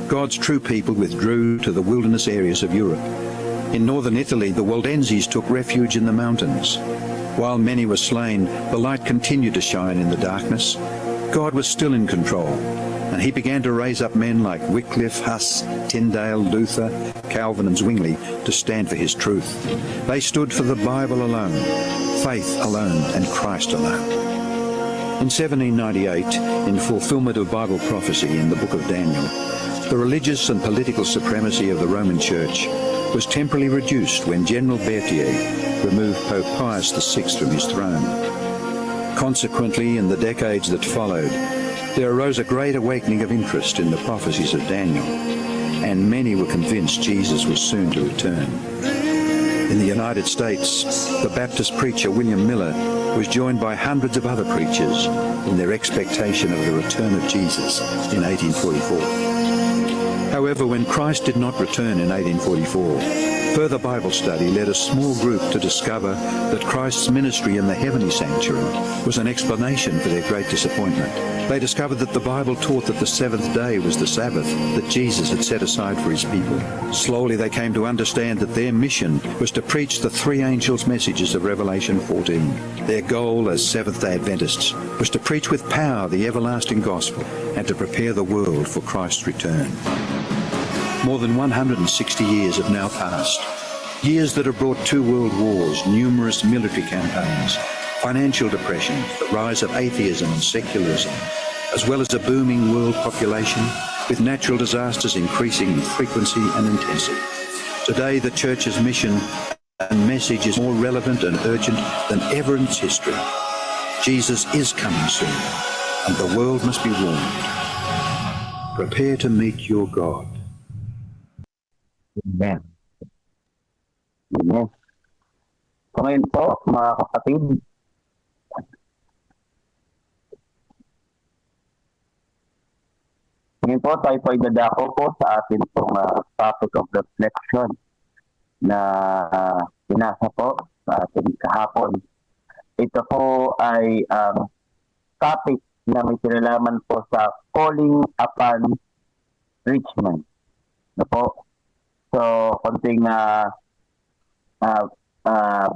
God's true people withdrew to the wilderness areas of Europe. In northern Italy, the Waldenses took refuge in the mountains. While many were slain, the light continued to shine in the darkness. God was still in control, and he began to raise up men like Wycliffe, Huss, Tyndale, Luther, Calvin and Zwingli to stand for his truth. They stood for the Bible alone, faith alone, and Christ alone. In 1798, in fulfillment of Bible prophecy in the book of Daniel, the religious and political supremacy of the Roman Church was temporarily reduced when General Berthier removed Pope Pius VI from his throne. Consequently, in the decades that followed, there arose a great awakening of interest in the prophecies of Daniel, and many were convinced Jesus was soon to return. In the United States, the Baptist preacher William Miller was joined by hundreds of other preachers in their expectation of the return of Jesus in 1844. However, when Christ did not return in 1844, further Bible study led a small group to discover that Christ's ministry in the heavenly sanctuary was an explanation for their great disappointment. They discovered that the Bible taught that the seventh day was the Sabbath that Jesus had set aside for his people. Slowly they came to understand that their mission was to preach the three angels' messages of Revelation 14. Their goal as Seventh-day Adventists was to preach with power the everlasting gospel and to prepare the world for Christ's return. More than 160 years have now passed. Years that have brought 2 world wars, numerous military campaigns, financial depression, the rise of atheism and secularism, as well as a booming world population with natural disasters increasing in frequency and intensity. Today, the Church's mission and message is more relevant and urgent than ever in its history. Jesus is coming soon, and the world must be warned. Prepare to meet your God. Amen. Amen. So ngayon po, mga kapatid, ngayon po tayo po ay dadako po sa atin pong topic of reflection na binasa po sa ating kahapon. Ito po ay topic na may kinalaman po sa calling upon rich man. Ano po? So, konting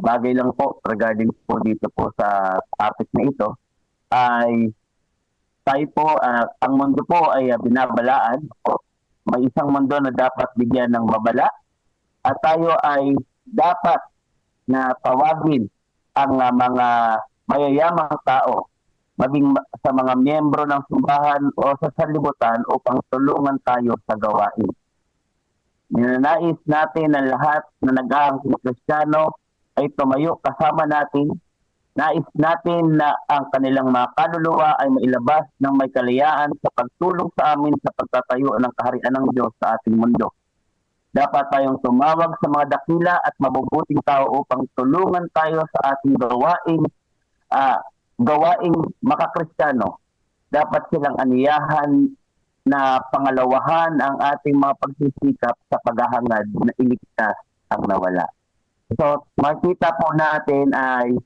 bagay lang po regarding po dito po sa topic na ito ay tayo po, ang mundo po ay binabalaan. May isang mundo na dapat bigyan ng babala at tayo ay dapat na tawagin ang mga mayayamang tao sa mga miyembro ng simbahan o sa sanlibutan upang tulungan tayo sa gawain. Ninanais natin na lahat na nag-aangking Kristiyano ay tumayo kasama natin. Nais natin na ang kanilang mga kaluluwa ay mailabas ng may kalayaan sa pagtulong sa amin sa pagtatayo ng kaharian ng Diyos sa ating mundo. Dapat tayong tumawag sa mga dakila at mabubuting tao upang tulungan tayo sa ating gawaing makakristyano. Dapat silang aniyahan na pangalawahan ang ating mga pagsisikap sa paghahangad na iligtas ang nawala. So, makita po natin ay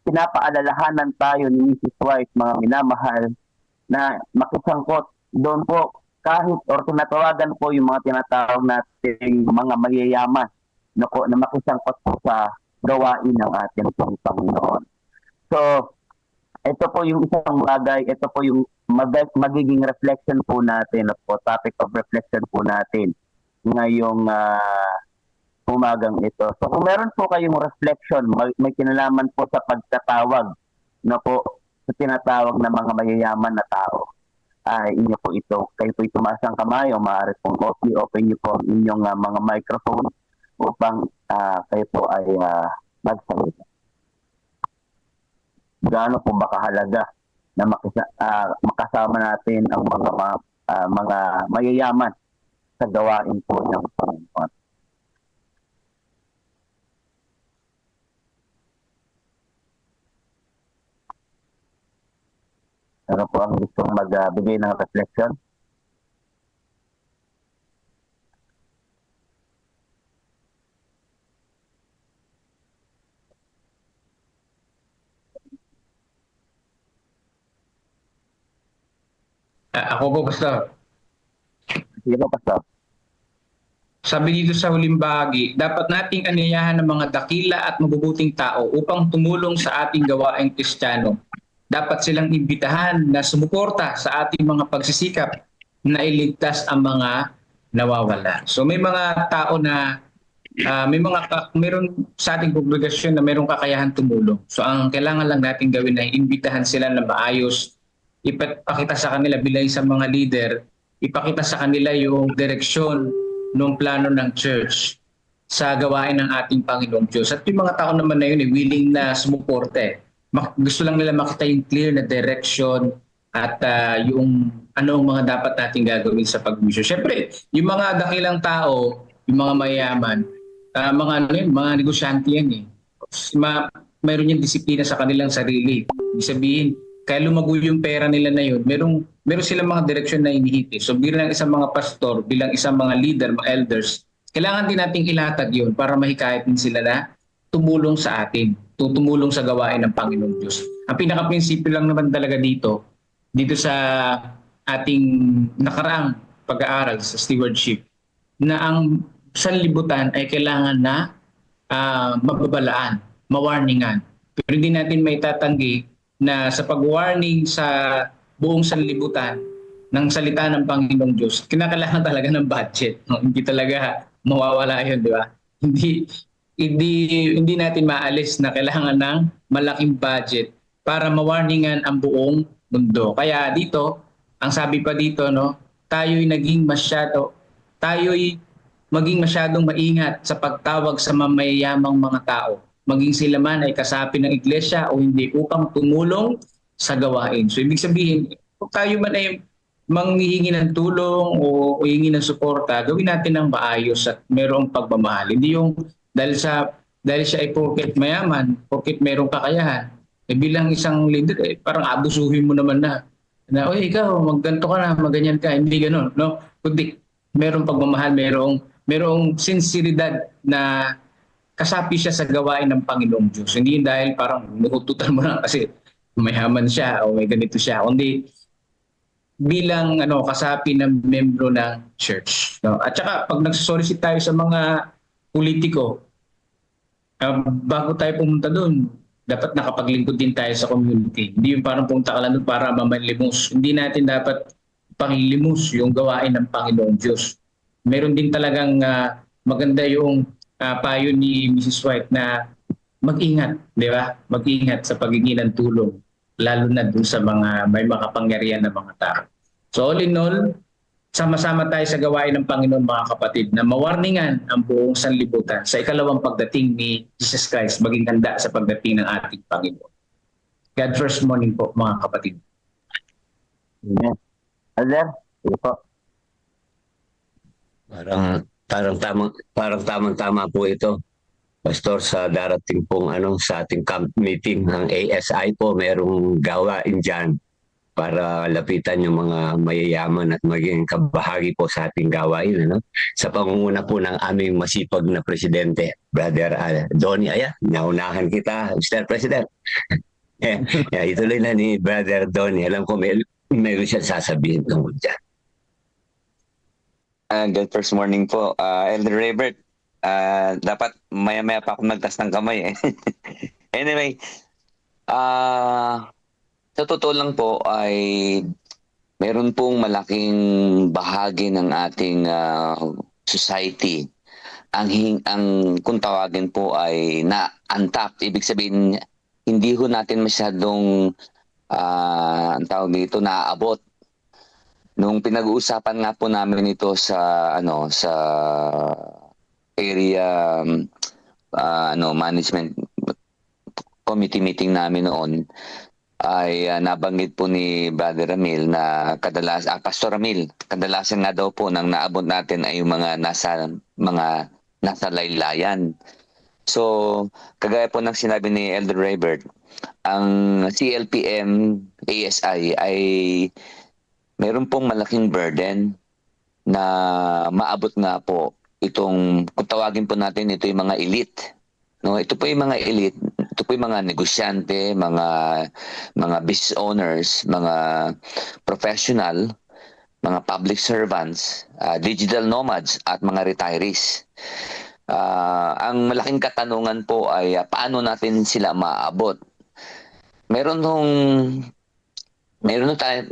pinapaalalahanan tayo ni Mrs. White, mga minamahal, na makisangkot doon po kahit or tinatawagan po yung mga tinatawag natin mga mayayaman na makisangkot po sa gawain ng ating Panginoon. So, ito po yung isang bagay, ito po yung magiging reflection po natin, po topic of reflection po natin ngayong umagang ito. So kung meron po kayong reflection, may kinalaman po sa pagtatawag na po sa tinatawag na mga mayayaman na tao, ay inyo po ito. Kayo po tumaas ang kamay o maaari pong open niyo po ang inyong mga microphone upang kayo po ay magsalita. Gaano po ba kahalaga na makasama natin ang mga mayayaman sa gawain po ng Panginoon. Ano po ang gustong magbigay ng reflection? Ako po, Pastor. Sige po, Pastor. Sabi dito sa huling bahagi, dapat nating aniyahan ng mga dakila at mabubuting tao upang tumulong sa ating gawaing Kristiyano. Dapat silang imbitahan na sumuporta sa ating mga pagsisikap na iligtas ang mga nawawala. So may mga tao na meron sa ating kongregasyon na mayroong kakayahan tumulong. So ang kailangan lang natin gawin ay imbitahan sila na maayos, ipakita sa kanila bilang isang mga leader, ipakita sa kanila yung direksyon ng plano ng church sa gawain ng ating Panginoong Diyos. At yung mga tao naman na yun willing na sumuporte. Gusto lang nila makita yung clear na direction at yung ano ang mga dapat natin gagawin sa pagmisyon. Siyempre, yung mga dakilang tao, yung mga mayaman, mga negosyante yan eh. Mayroon yung disiplina sa kanilang sarili. Ibig sabihin, kaya lumago yung pera nila na yun, meron silang mga direksyon na inihiti. So bilang isang mga pastor, bilang isang mga leader, mga elders, kailangan din nating ilatag yun para mahikayat din sila na tumulong sa atin, tumulong sa gawain ng Panginoong Diyos. Ang pinaka-prinsipyo lang naman talaga dito sa ating nakaraang pag-aaral sa stewardship, na ang sanlibutan ay kailangan na mababalaan, mawarningan. Pero hindi natin may tatanggi na sa pag-warning sa buong sanlibutan ng salita ng Panginoong Diyos, kinakailangan talaga ng budget. No? Hindi talaga mawawala yun, di ba? Hindi natin maalis na kailangan ng malaking budget para mawarningan ang buong mundo. Kaya dito, ang sabi pa dito, no, tayo'y maging masyadong maingat sa pagtawag sa mamayayamang mga tao. Maging sila man ay kasapi ng iglesia o hindi, upang tumulong sa gawain. So ibig sabihin, kung tayo man ay manghihingi ng tulong o hihingi ng suporta, gawin natin ng maayos at mayroong pagmamahal. Hindi yung dahil siya ay porket mayaman, porket mayroong kakayahan, bilang isang leader, parang abusuhin mo naman na oy, ikaw, magganto ka na, maganyan ka. Hindi ganun, no? Kundi mayroong pagmamahal, mayroong sinseridad na kasapi siya sa gawain ng Panginoong Diyos. Hindi dahil parang nukututan mo lang kasi mayaman siya o may ganito siya. Kundi bilang kasapi ng membro ng church. No? At saka pag nagsosolicit tayo sa mga politiko, bago tayo pumunta doon, dapat nakapaglingkod din tayo sa community. Hindi yung parang pumunta ka lang doon para mamanlimos. Hindi natin dapat panglimus yung gawain ng Panginoong Diyos. Meron din talagang maganda yung payo ni Mrs. White na mag-ingat, di ba? Mag-ingat sa pagiging ng tulong. lalo na dun sa mga may makapangyarihan na mga tao. So all in all, sama-sama tayo sa gawain ng Panginoon mga kapatid na mawarningan ang buong sanlibutan sa ikalawang pagdating ni Jesus Christ, maging handa sa pagdating ng ating Panginoon. God first morning po mga kapatid. Amen. Alder, sige po. Parang tamang-tama po ito. Pastor, sa darating pong sa ating camp meeting ng ASI po, merong gawain dyan para lapitan yung mga mayayaman at maging kabahagi po sa ating gawain. Sa pangunguna po ng aming masipag na presidente, Brother Donnie. Ayan, naunahan kita, Mr. President. Ituloy na ni Brother Donnie. Alam ko meron siya sasabihin tungkol dyan. Good first morning po. Elder Raybert, dapat maya-maya pa ako nagtas ng kamay eh. Anyway, sa totoo lang po ay meron pong malaking bahagi ng ating society ang kung tawagin po ay na-untapped. Ibig sabihin, hindi ho natin masyadong ang tawag dito naaabot. Nung pinag-uusapan nga po namin ito sa sa area management committee meeting namin noon ay nabanggit po ni Brother Ramil na Pastor Ramil, kadalasan nga daw po nang naabot natin ay yung mga nasa laylayan. So, kagaya po ng sinabi ni Elder Raybert, ang CLPM ASI ay meron pong malaking burden na maabot nga po itong, kung tawagin po natin, ito yung mga elite. No, ito po yung mga elite, ito po yung mga negosyante, mga business owners, mga professional, mga public servants, digital nomads at mga retirees. Ang malaking katanungan po ay paano natin sila maabot. Meron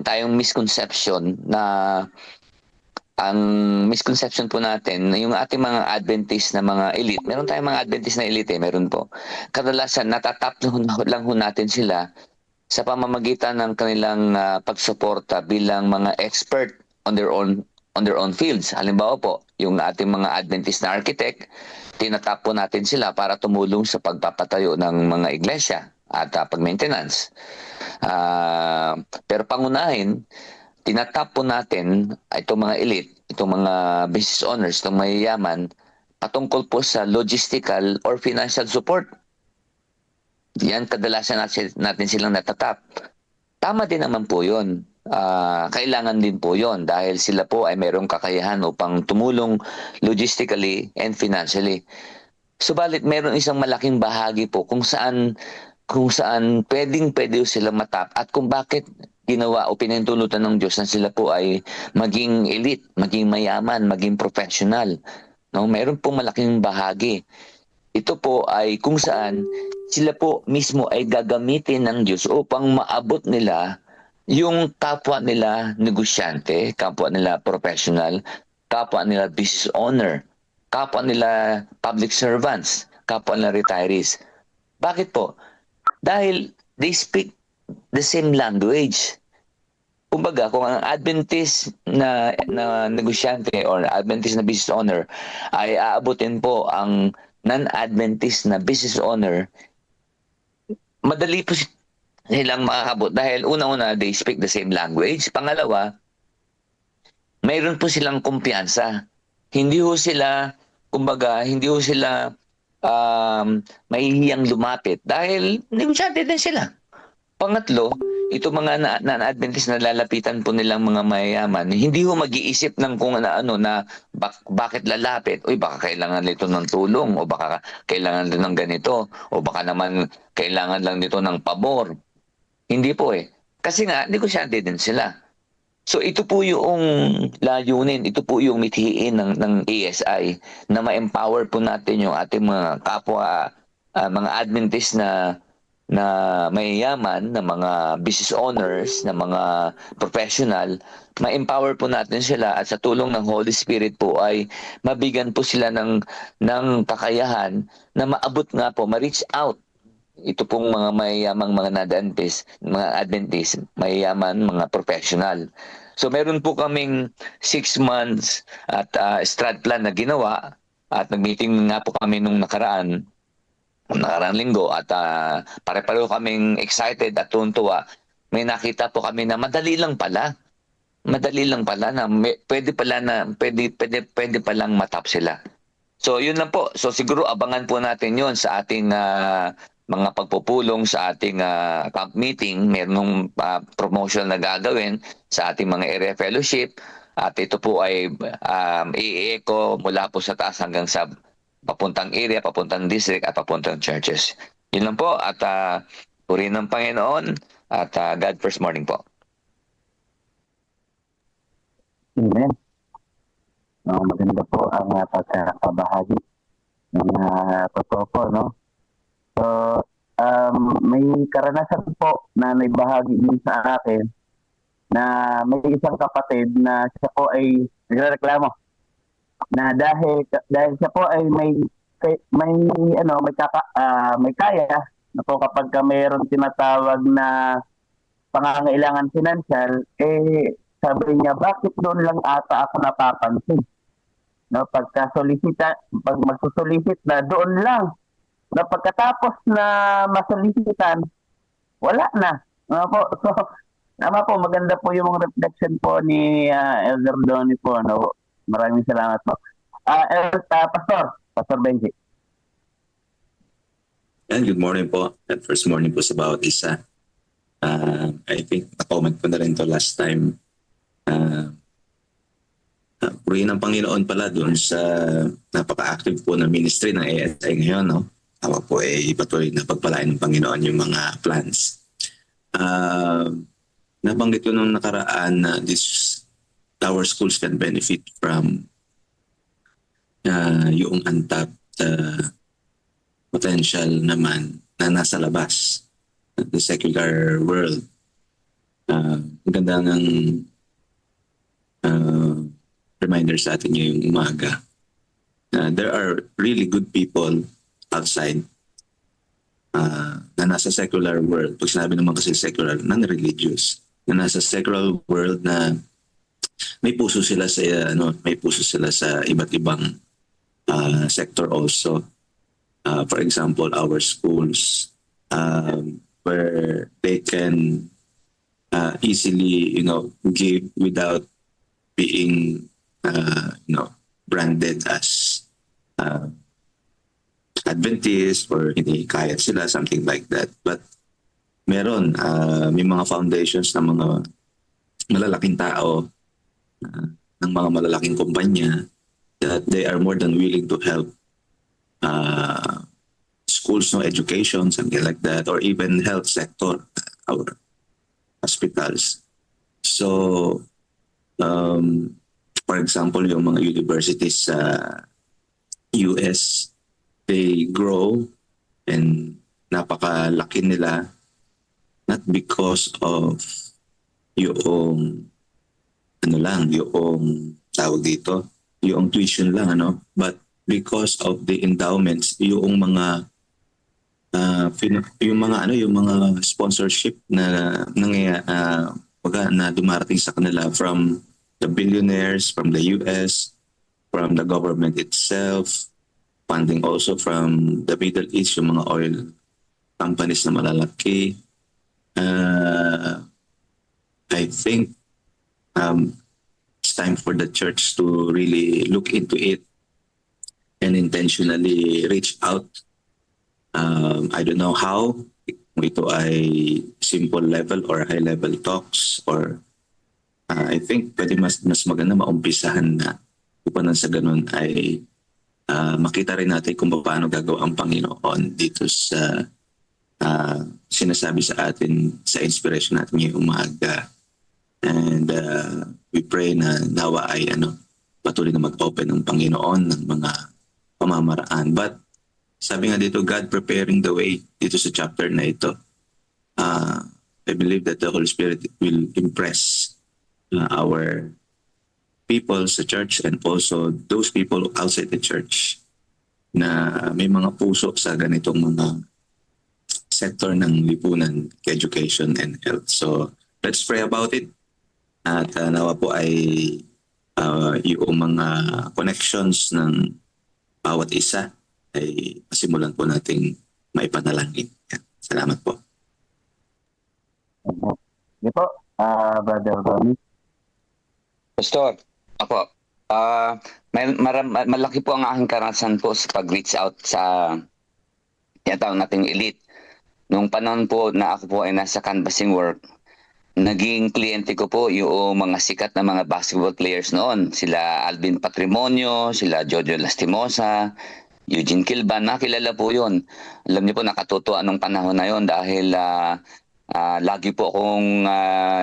tayong misconception na ang misconception po natin na yung ating mga Adventist na mga elite, meron tayong mga Adventist na elite, meron po. Kadalasan natatap lang ho natin sila sa pamamagitan ng kanilang pagsuporta bilang mga expert on their own fields. Halimbawa po, yung ating mga Adventist na architect, tinatap po natin sila para tumulong sa pagpapatayo ng mga iglesia at pag-maintenance. Pero pangunahin, tinatap po natin itong mga elite, itong mga business owners, itong mayayaman, patungkol po sa logistical or financial support. Yan, kadalasan natin silang natatap. Tama din naman po yun. Kailangan din po yun dahil sila po ay mayroong kakayahan upang tumulong logistically and financially. Subalit mayroong isang malaking bahagi po kung saan pwede sila matap at kung bakit ginawa o pinintulutan ng Diyos na sila po ay maging elite, maging mayaman, maging professional. No, mayroon pong malaking bahagi. Ito po ay kung saan sila po mismo ay gagamitin ng Diyos upang maabot nila yung kapwa nila negosyante, kapwa nila professional, kapwa nila business owner, kapwa nila public servants, kapwa nila retirees. Bakit po? Dahil they speak the same language. Kumbaga, kung ang Adventist na negosyante or Adventist na business owner ay aabutin po ang non-Adventist na business owner, madali po silang makakabot dahil una-una, they speak the same language. Pangalawa, mayroon po silang kumpiyansa. Hindi ho sila mahihiyang lumapit dahil negosyante din sila. Pangatlo, ito mga non-Adventist na lalapitan po nilang mga mayayaman, hindi ho mag-iisip ng kung bakit lalapit. Uy, baka kailangan nito ng tulong o baka kailangan nito ng ganito o baka naman kailangan lang nito ng pabor. Hindi po eh. Kasi nga, negosyante din sila. So ito po yung layunin, ito po yung mithiin ng ASI na ma-empower po natin yung ating mga kapwa, mga Adventist na mayayaman, na mga business owners, na mga professional, ma-empower po natin sila at sa tulong ng Holy Spirit po ay mabigyan po sila ng kakayahan na maabot nga po, ma-reach out ito pong mga mayayamang mga Adventist, mayayaman, mga professional. So meron po kaming 6 months at strat plan na ginawa at nag-meeting nga po kami nung nakaraan linggo at pare-pareho kaming excited at tuwan-tuwa. May nakita po kami na madali lang pala na pwede palang matap sila. So yun lang po. So siguro abangan po natin yun sa ating mga pagpupulong sa ating camp meeting. Merong promotion na gagawin sa ating mga area fellowship. At ito po ay i-echo mula po sa taas hanggang sa papuntang area, papuntang district at papuntang churches. Yun lang po at purihin ng Panginoon at God first morning po. Amen. No, maganda po ang pagkakabahagi ng totoo po, no? So, may karanasan po na naibahagi din sa akin na may isang kapatid na siya po ay nagrereklamo na dahil siya po ay may kaya na po kapag mayroon tinatawag na pangangailangan financial, sabi niya, bakit doon lang ata ako napapansin? No, pag magsusolicit na doon lang. Na pagkatapos na masolicitan, wala na. No, po. So, naman po, maganda po yung reflection po ni Elder Donnie po. No? Maraming salamat po. Pastor Benji. And good morning po. At first morning po sa bawat isa. I think na-comment ko na rin to last time. Purihin ng Panginoon pala doon sa napaka-active po na ministry ng ASI ngayon. No? Ako po ay patuloy na pagpalain ng Panginoon yung mga plans. Nabanggit ko nung nakaraan na our schools can benefit from yung untapped potential naman na nasa labas, the secular world. Ang ganda ng reminder sa atin ngayong umaga. There are really good people outside na nasa secular world. Pag sinabi naman kasi secular, non-religious, na nasa secular world na may puso sila sa iba't ibang sector also. For example, our schools where they can easily, give without being, branded as Adventist or hindi kaya sila, something like that. But meron, may mga foundations ng mga malalaking tao, ng mga malalaking kumpanya that they are more than willing to help schools, education, something like that, or even health sector, our hospitals. So, for example, yung mga universities sa US, they grow and napakalaki nila not because of yung yung tawag dito, yung tuition lang, but because of the endowments, yung mga sponsorship na na dumarating sa kanila from the billionaires, from the US, from the government itself, funding also from the Middle East, yung mga oil companies na malalaki. I think it's time for the church to really look into it and intentionally reach out. I don't know how, kung ito ay simple level or high level talks, or I think pwede mas maganda maumpisahan na upang sa ganun ay makita rin natin kung paano gagawa ang Panginoon dito sa sinasabi sa atin, sa inspiration natin ngayong umaga. And we pray na nawa ay patuloy na mag-open ng Panginoon ng mga pamamaraan. But sabi nga dito, God preparing the way dito sa chapter na ito. I believe that the Holy Spirit will impress our people sa church and also those people outside the church na may mga puso sa ganitong mga sector ng lipunan, education and health. So let's pray about it. At nawa po ay yung mga connections ng bawat isa ay pasimulan po nating maipanalangin. Yan. Salamat po. Sige po, Brother Ronnie. Pastor, ako, malaki po ang aking karanasan po sa pag-reach out sa tinatawag nating elite. Nung panahon po na ako po ay nasa canvassing work, naging kliyente ko po yung mga sikat na mga basketball players noon. Sila Alvin Patrimonio, sila Jojo Lastimosa, Eugene Kilban, nakilala po yun. Alam niyo po, nakatutuwa nung panahon na yun dahil lagi po akong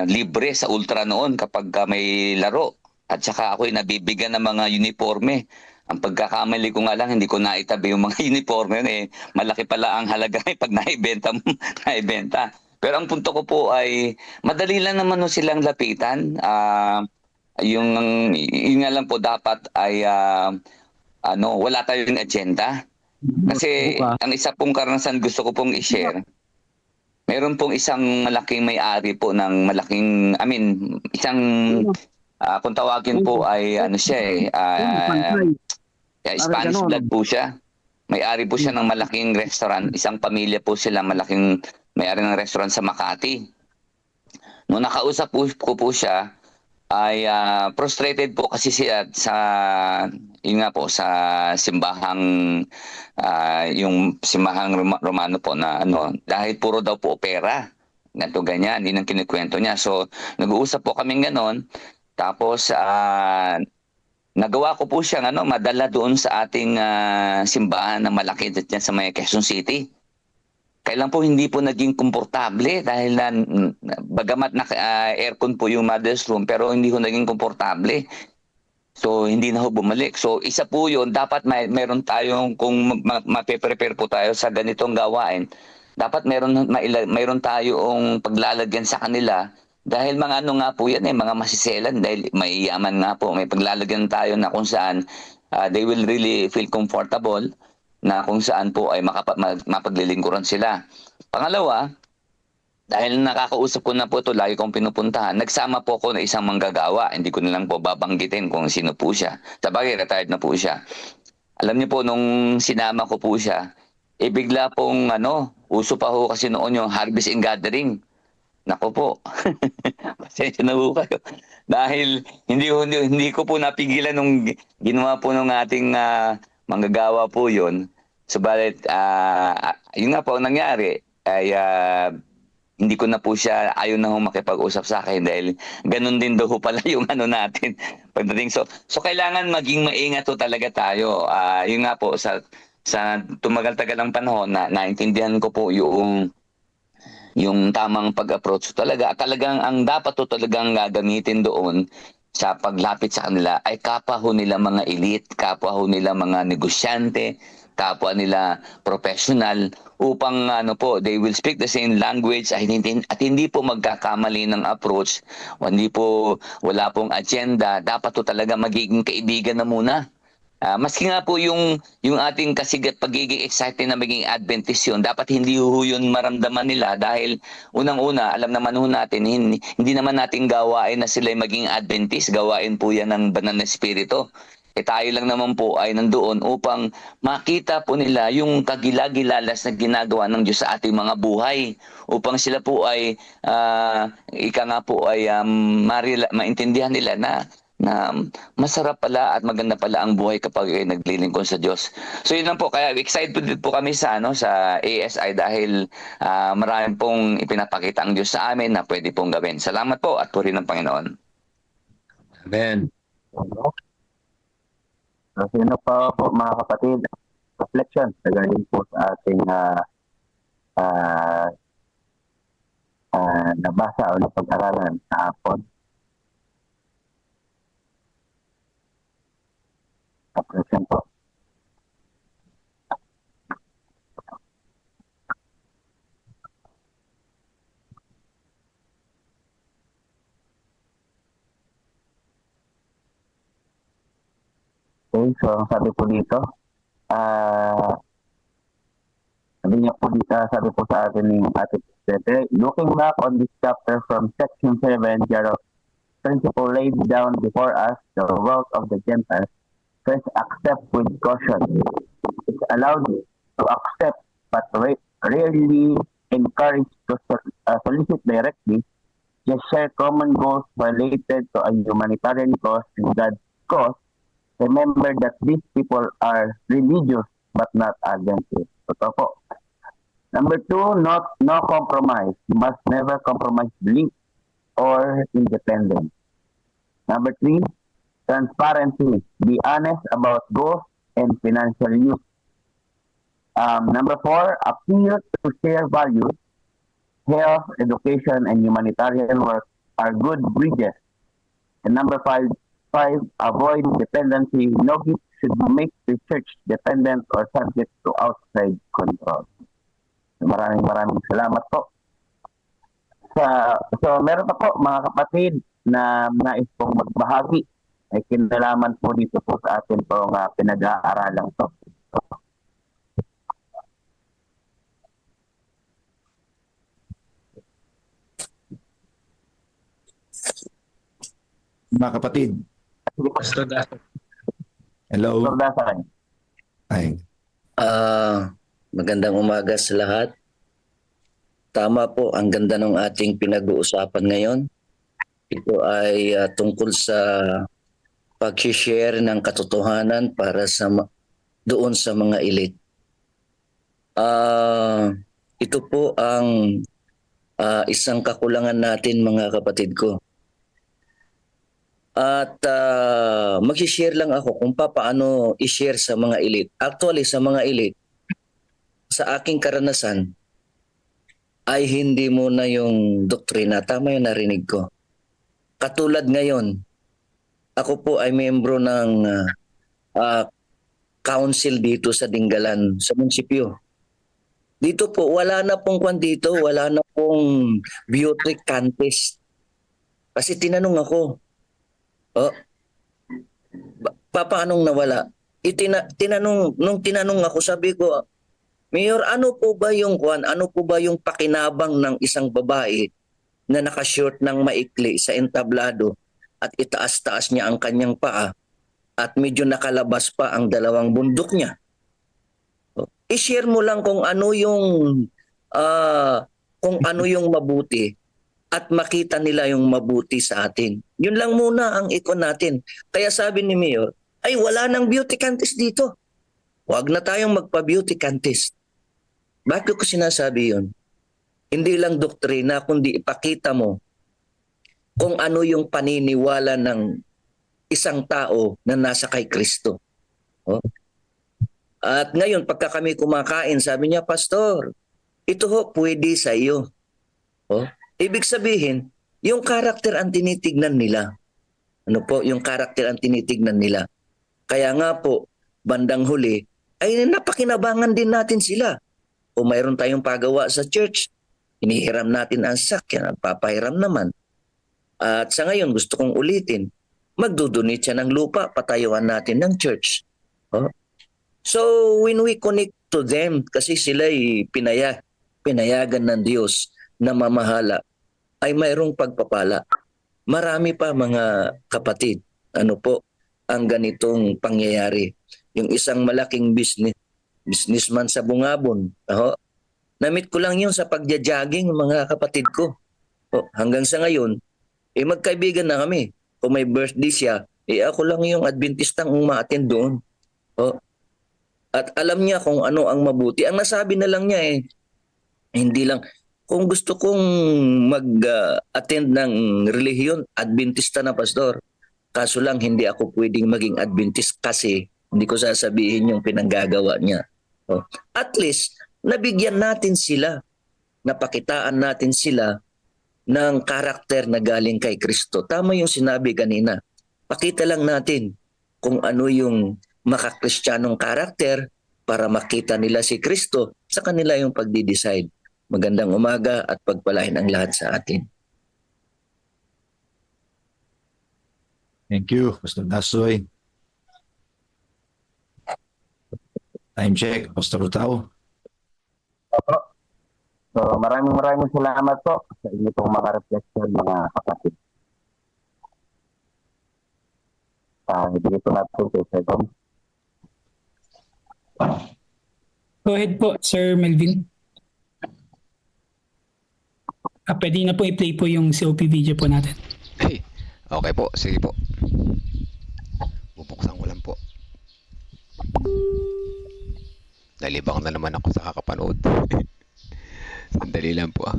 libre sa ultra noon kapag may laro. At saka ako'y nabibigyan ng mga uniforme. Ang pagkakamali ko nga lang, hindi ko naitabi yung mga uniforme yun. Malaki pala ang halaga pag naibenta mo, naibenta. Pero ang punto ko po ay, madali lang naman silang lapitan. Yung nga lang po dapat ay, wala tayong agenda. Kasi ang isa pong karanasan gusto ko pong i-share, meron pong isang malaking may-ari po ng malaking, isang, kung tawagin po ay Spanish blood po siya. May-ari po siya ng malaking restaurant. Isang pamilya po sila, malaking may-ari ng restaurant sa Makati. Nung nakausap ko po siya, ay frustrated po kasi siya sa simbahang yung simbahang Romano po na dahil puro daw po opera. Ganito ganyan, yun ang kinikwento niya. So nag-uusap po kaming ganon. Tapos nagawa ko po siyang madala doon sa ating simbahan na malaki dyan sa may Quezon City. Kailan po hindi po naging komportable dahil bagamat aircon po yung mother's room pero hindi ko naging komportable. So hindi na ho bumalik. So isa po yun, dapat meron tayong, kung mape-prepare po tayo sa ganitong gawain, dapat meron tayong paglalagyan sa kanila dahil mga nga po yan mga masiselan dahil may yaman nga po. May paglalagyan tayo na kung saan they will really feel comfortable na kung saan po ay mapaglilingkuran sila. Pangalawa, dahil nakakausap ko na po ito, lagi kong pinupuntahan, nagsama po ako ng isang manggagawa. Hindi ko na lang po babanggitin kung sino po siya. Sabagay, retired na po siya. Alam niyo po, nung sinama ko po siya, bigla pong uso pa ho kasi noon yung harvest and gathering. Nako po. Pasensya na po kayo. Dahil hindi ko po napigilan nung ginawa po ng ating manggagawa po yun. Subalit, yun nga po ang nangyari ay hindi ko na po siya, ayaw na ho makipag-usap sa akin dahil ganun din daw pala yung natin pagdating. So kailangan maging maingat to talaga tayo. Yun nga po, sa tumagal-tagal ng panahon na naintindihan ko po yung tamang pag-approach talaga. Talagang ang dapat to talagang gagamitin doon sa paglapit sa kanila ay kapwa ho nila mga elite, kapwa ho nila mga negosyante, kapwa nila professional upang they will speak the same language at hindi po magkakamali ng approach, wala pong agenda, dapat to talaga magiging kaibigan na muna. Maski nga po yung ating kasigat pagiging excited na maging Adventist yun, dapat hindi ho yun maramdaman nila dahil unang-una, alam naman ho natin, hindi naman natin gawain na sila maging Adventist, gawain po yan ng banal na espiritu. Tayo lang naman po ay nandoon upang makita po nila yung kagilagilalas na ginagawa ng Diyos sa ating mga buhay, upang sila po ay maintindihan nila na masarap pala at maganda pala ang buhay kapag naglilingkod sa Diyos. So yun lang po, kaya excited po kami sa ASI dahil marami pong ipinapakita ang Diyos sa amin na pwede pong gawin. Salamat po at puri ng Panginoon. Amen. So, sino pa po mga kapatid, reflection regarding po sa ating nabasa o napag-aralan sa hapon. Reflection po. Okay, so sabi po dito, sabi po sa atin ni Ate Peter, looking back on this chapter from section 7, the principle laid down before us, the wealth of the Gentiles, first accept with caution. It's allowed to accept, but rarely encouraged to solicit directly. Just share common goals related to a humanitarian cause and God's cause. Remember that these people are religious but not against it. Totoo po. Number 2, no compromise. You must never compromise belief or independence. Number 3, transparency. Be honest about goals and financial use. Number 4, appeal to share values. Health, education, and humanitarian work are good bridges. And number 5, avoid dependency. No gift should make the church dependent or subject to outside control. Maraming salamat po. So meron pa po mga kapatid na nais pong magbahagi. Ay kinalaman po dito po sa atin po pinag-aaralan to. Mga kapatid, Pastor Dato. hello. Pastor Dasay. Ay, Magandang umaga sa lahat. Tama po, ang ganda ng ating pinag-uusapan ngayon. Ito ay tungkol sa pag-share ng katotohanan para doon sa mga elite. Ito po ang isang kakulangan natin, mga kapatid ko. At mag-share lang ako kung paano i-share sa mga elite. Actually, sa mga elite, sa aking karanasan, ay hindi muna yung doktrina. Tama yung narinig ko. Katulad ngayon, ako po ay membro ng council dito sa Dingalan, sa munisipyo. Dito po, wala na pong wala na pong beauty contest. Kasi tinanong ako, paanong nawala? Nung tinanong ako, sabi ko, Mayor, ano po ba yung pakinabang ng isang babae na nakashort ng maikli sa entablado at itaas-taas niya ang kanyang paa at medyo nakalabas pa ang dalawang bundok niya? I-share mo lang kung ano yung mabuti at makita nila yung mabuti sa atin. Yun lang muna ang ikon natin. Kaya sabi ni Mayor, ay wala nang beauty contest dito. Huwag na tayong magpa-beauty contest. Bakit ko sinasabi yun? Hindi lang doktrina, kundi ipakita mo kung ano yung paniniwala ng isang tao na nasa kay Kristo. At ngayon, pagka kami kumakain, sabi niya, Pastor, ito ho pwede sa iyo. Ibig sabihin, yung karakter ang tinitignan nila. Ano po, yung karakter ang tinitignan nila. Kaya nga po, bandang huli, ay napakinabangan din natin sila. O mayroon tayong pagawa sa church, inihiram natin ang sakyan, papahiram naman. At sa ngayon, gusto kong ulitin, magdudunit siya ng lupa, patayuan natin ng church. So, when we connect to them, kasi sila'y pinayagan ng Diyos na mamahala, ay mayroong pagpapala. Marami pa mga kapatid, ano po, ang ganitong pangyayari. Yung isang malaking businessman sa Bungabon. Namit ko lang yun sa pagja-jogging, mga kapatid ko. Hanggang sa ngayon, magkaibigan na kami. Kung may birthday siya, ako lang yung Adventistang umaattend doon. At alam niya kung ano ang mabuti. Ang nasabi na lang niya hindi lang, kung gusto kong mag-attend ng relihiyon, Adventista na pastor. Kaso lang hindi ako pwedeng maging Adventist kasi hindi ko sasabihin yung pinanggagawa niya. At least, nabigyan natin sila, napakitaan natin sila ng karakter na galing kay Kristo. Tama yung sinabi kanina. Pakita lang natin kung ano yung makakristyanong karakter para makita nila si Kristo sa kanila yung pagdi-decide. Magandang umaga at pagpalain ang lahat sa atin. thank you, Pastor Dasoy. Time check, Pastor Tao. Opo. So maraming salamat po sa inyo pong mga reflection mga kapatid. Hindi po natin kay Sir Dom. Go ahead po, Sir Melvin. Pwede na po i-play po yung COP video po natin. Ay, okay po, sige po. Bubuksan ko lang po. Nalibang na naman ako sa kakapanood. Sandali lang po ah.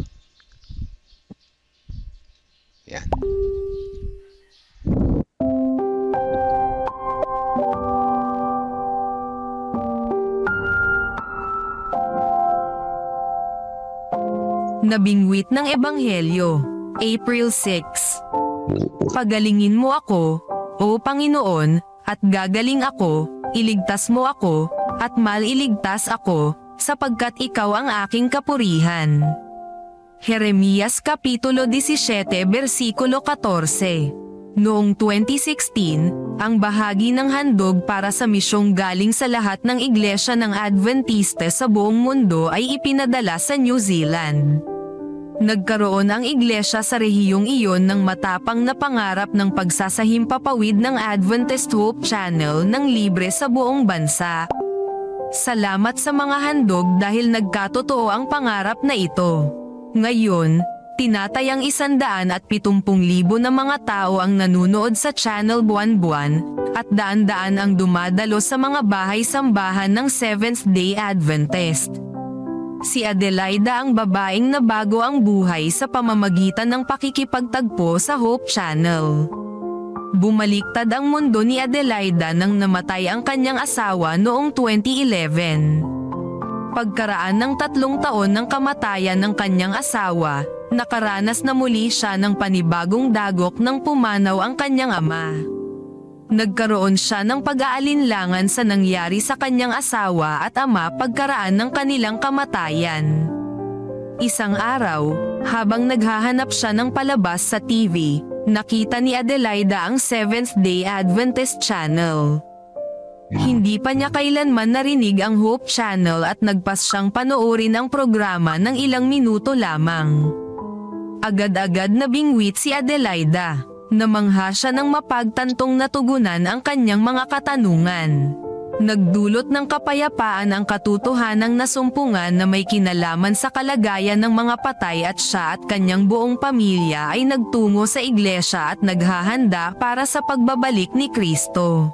Yan. Nabingwit ng Ebanghelyo, April 6. Pagalingin mo ako, O Panginoon, at gagaling ako, iligtas mo ako, at maliligtas ako, sapagkat ikaw ang aking kapurihan. Jeremias Kapitulo 17 versikulo 14. Noong 2016, ang bahagi ng handog para sa misyong galing sa lahat ng iglesia ng Adventista sa buong mundo ay ipinadala sa New Zealand. Nagkaroon ang iglesia sa rehiyong iyon ng matapang na pangarap ng pagsasahimpapawid ng Adventist Hope Channel ng libre sa buong bansa. Salamat sa mga handog dahil nagkatotoo ang pangarap na ito. Ngayon, tinatayang 170,000 na mga tao ang nanunood sa channel buwan-buwan, at daan-daan ang dumadalo sa mga bahay-sambahan ng Seventh-day Adventist. Si Adelaida ang babaeng nabago ang buhay sa pamamagitan ng pakikipagtagpo sa Hope Channel. Bumaliktad ang mundo ni Adelaida nang namatay ang kanyang asawa noong 2011. Pagkaraan ng 3 taon ng kamatayan ng kanyang asawa, nakaranas na muli siya ng panibagong dagok nang pumanaw ang kanyang ama. Nagkaroon siya ng pag-aalinlangan sa nangyari sa kanyang asawa at ama pagkaraan ng kanilang kamatayan. Isang araw, habang naghahanap siya ng palabas sa TV, nakita ni Adelaida ang Seventh-day Adventist Channel. Hindi pa niya kailanman narinig ang Hope Channel at nagpas siyang panoorin ang programa ng ilang minuto lamang. Agad-agad nabingwit si Adelaida. Namangha siya ng mapagtantong natugunan ang kanyang mga katanungan. Nagdulot ng kapayapaan ang katotohanang nasumpungan na may kinalaman sa kalagayan ng mga patay at siya at kanyang buong pamilya ay nagtungo sa iglesia at naghahanda para sa pagbabalik ni Kristo.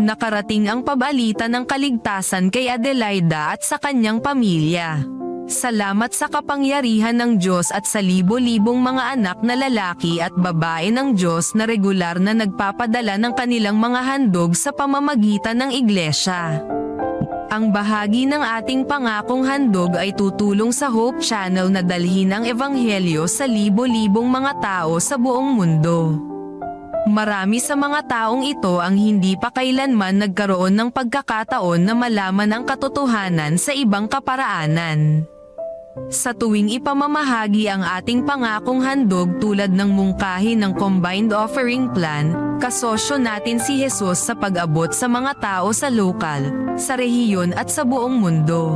Nakarating ang pabalita ng kaligtasan kay Adelaida at sa kanyang pamilya. Salamat sa kapangyarihan ng Diyos at sa libo-libong mga anak na lalaki at babae ng Diyos na regular na nagpapadala ng kanilang mga handog sa pamamagitan ng iglesia. Ang bahagi ng ating pangakong handog ay tutulong sa Hope Channel na dalhin ang ebanghelyo sa libo-libong mga tao sa buong mundo. Marami sa mga taong ito ang hindi pa kailanman nagkaroon ng pagkakataon na malaman ang katotohanan sa ibang kaparaanan. Sa tuwing ipamamahagi ang ating pangakong handog tulad ng mungkahi ng Combined Offering Plan, kasosyo natin si Jesus sa pag-abot sa mga tao sa lokal, sa rehiyon at sa buong mundo.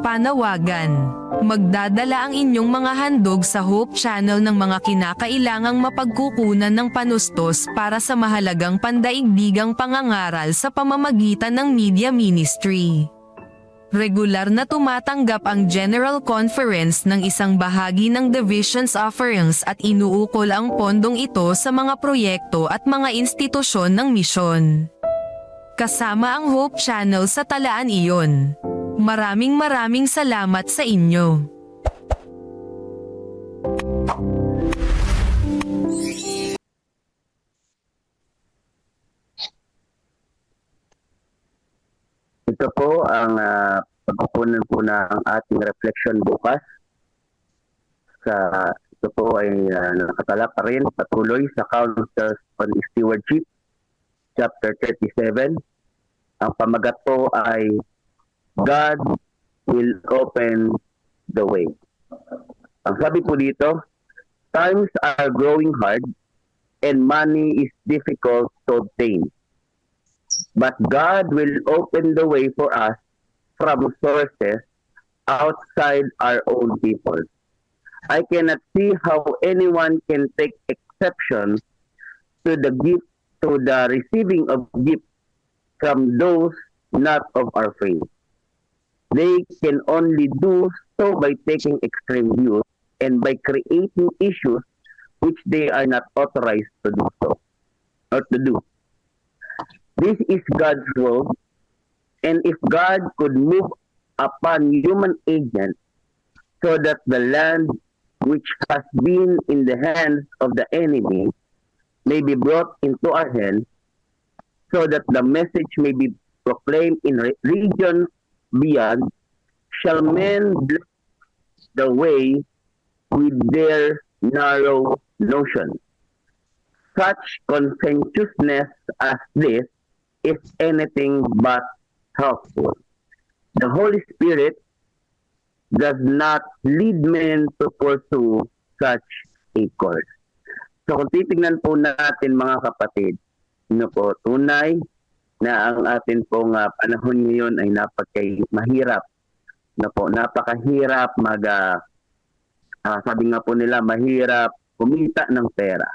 Panawagan: magdadala ang inyong mga handog sa Hope Channel ng mga kinakailangang mapagkukunan ng panustos para sa mahalagang pandaigdigang pangangaral sa pamamagitan ng media ministry. Regular na tumatanggap ang General Conference ng isang bahagi ng Division's Offerings at inuukol ang pondong ito sa mga proyekto at mga institusyon ng misyon. Kasama ang Hope Channel sa talaan iyon. Maraming salamat sa inyo. Ito po ang pagkukunan po ng ating reflection bukas. Ito po ay nakatala pa rin patuloy sa Counsels on Stewardship, chapter 37. Ang pamagat po ay God will open the way. Ang sabi po dito, times are growing hard and money is difficult to obtain. But God will open the way for us from sources outside our own people. I cannot see how anyone can take exception to the gift, to the receiving of gift from those not of our faith. They can only do so by taking extreme views and by creating issues which they are not authorized to do so or to do. This is God's world, and if God could move upon human agents so that the land which has been in the hands of the enemy may be brought into our hands, so that the message may be proclaimed in regions beyond, shall men block the way with their narrow notion. Such conscientiousness as this is anything but helpful. The Holy Spirit does not lead men to pursue such a course. So kung titignan po natin mga kapatid, tunay na ang atin pong panahon ngayon ay mahirap. Napakahirap sabi nga po nila, mahirap kumita ng pera.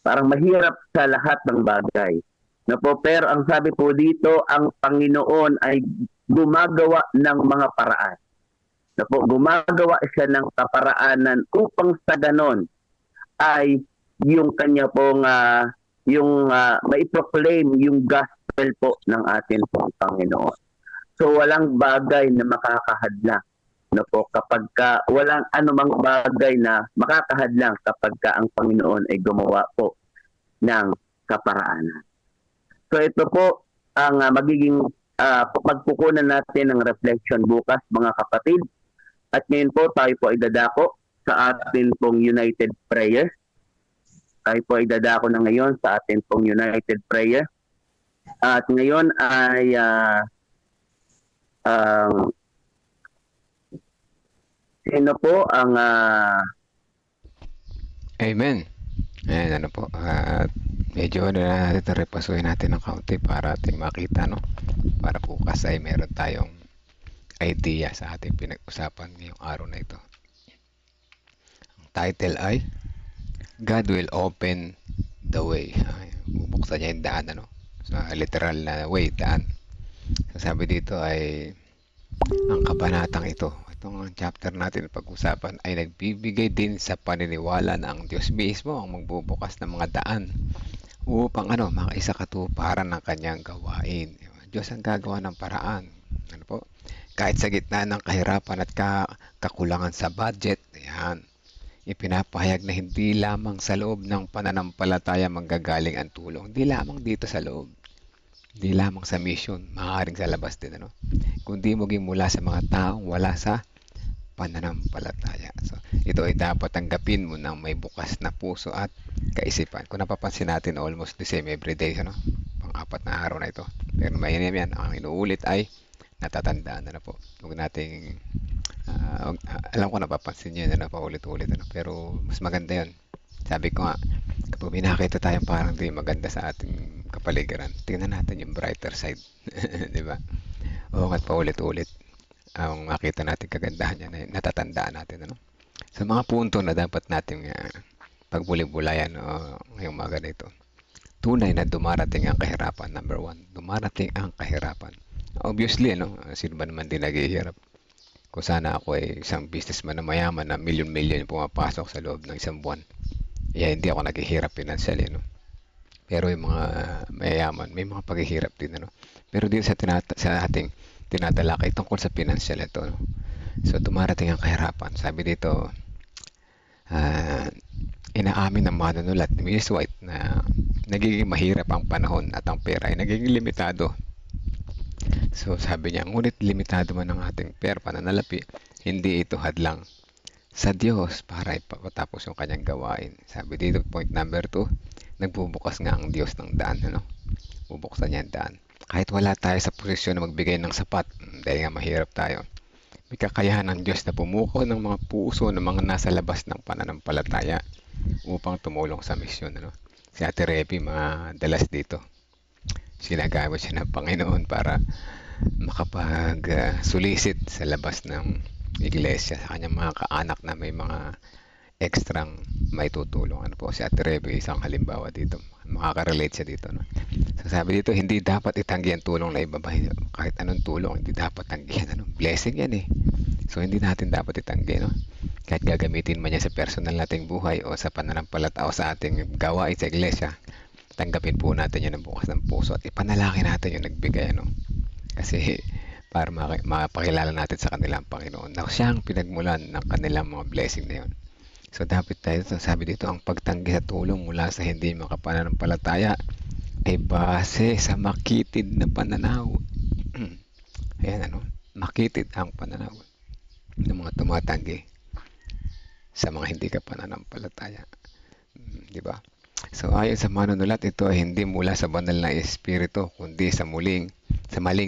Parang mahirap sa lahat ng bagay. Pero ang sabi po dito, ang Panginoon ay gumagawa ng mga paraan. Gumagawa siya ng kaparaanan upang sa ganon ay yung kanya pong maiproclaim yung gospel po ng atin pong Panginoon. So walang bagay na makakahadlang. Kapag walang anumang bagay na makakahadlang kapag ang Panginoon ay gumawa po ng kaparaanan. So ito po ang magiging pagkukunan natin ng reflection bukas mga kapatid. At ngayon po tayo po ay dadako sa atin pong united prayer. Tayo po ay dadako na ngayon sa atin pong united prayer. At ngayon ay sino po ang Amen. Ayan, po. Medyo natin repasuhin natin ng kaunti para ating makita, no? Para bukas ay meron tayong idea sa ating pinag-usapan ngayong araw na ito. Ang title ay God will open the way. Bubuksan niya yung daan, ano? So, literal na way, daan. So, sabi dito ay ang kabanatang ito, itong chapter natin pag-usapan ay nagbibigay din sa paniniwala na ang Diyos mismo ang magbubukas ng mga daan upang makaisa katuparan ng kanyang gawain. Diyos ang gagawa ng paraan. Kahit sa gitna ng kahirapan at kakulangan sa budget, ipinapahayag na hindi lamang sa loob ng pananampalataya manggagaling ang tulong. Hindi lamang dito sa loob. Hindi lamang sa mission, maaaring sa labas din, kundi maging mula sa mga taong wala sa pananampalataya. So, ito ay dapat tanggapin mo ng may bukas na puso at kaisipan. Kung napapansin natin, almost the same every day, pang-apat na araw na ito. Pero may yan, ang inuulit ay natatandaan na po. Huwag nating, alam ko napapansin nyo yun, paulit-ulit, pero mas maganda yun. Sabi ko nga, kapag binakita tayong parang di maganda sa ating kapaligiran, tingnan natin yung brighter side. Di ba? O at paulit-ulit ang makita natin kagandahan niya na natatandaan natin. Sa mga punto na dapat natin pagbuli-bulayan ngayong mga ganito. Tunay na dumarating ang kahirapan. Number 1, dumarating ang kahirapan. Obviously, sino ba naman din naghihirap? Kung sana ako ay isang businessman na mayaman na milyon-milyon yung pumapasok sa loob ng isang buwan, hindi ako naghihirap financially, Pero yung mga mayayaman, may mga paghihirap din, Pero din sa ating tinatalakay tungkol sa financial ito, So, dumarating ang kahirapan. Sabi dito, inaamin ng manunulat ni Ms. White na nagiging mahirap ang panahon at ang pera ay nagiging limitado. So, sabi niya, ngunit limitado man ang ating pera pananalapi, hindi ito hadlang sa Diyos para ipatapos yung kanyang gawain. Sabi dito, point number 2, nagbubukas nga ang Diyos ng daan. Bubuksan niya ang daan. Kahit wala tayo sa posisyon na magbigay ng sapat, dahil nga mahirap tayo, may kakayahan ng Diyos na pumuko ng mga puso ng mga nasa labas ng pananampalataya upang tumulong sa misyon. Si Ate Revi, madalas dito, sinagamit siya ng Panginoon para makapag-solicit sa labas ng iglesia sa kanyang mga kaanak na may mga ekstrang may tutulong. Ano po, si Ate Rebe, isang halimbawa dito. Makaka-relate siya dito. No? So sabi dito, hindi dapat itanggi ang tulong na ibabay. Kahit anong tulong, hindi dapat tanggihan. Ano? Blessing yan eh. So hindi natin dapat itanggi. No? Kahit gagamitin man yan sa personal nating buhay o sa pananampalataya o sa ating gawain sa iglesia, tanggapin po natin yun ng bukas ng puso at ipanalangin natin yung nagbigay. Ano? Kasi para mapakilala natin sa kanilang Panginoon na siyang pinagmulan ng kanilang mga blessing na yun. So dapat tayo, sabi dito, ang pagtanggi sa tulong mula sa hindi makapananampalataya ay base sa makitid na pananaw. Ayan ano, makitid ang pananaw ng mga tumatanggi sa mga hindi ka pananampalataya. Di ba? So ayon sa manunulat, ito ay hindi mula sa banal na espiritu, kundi sa maling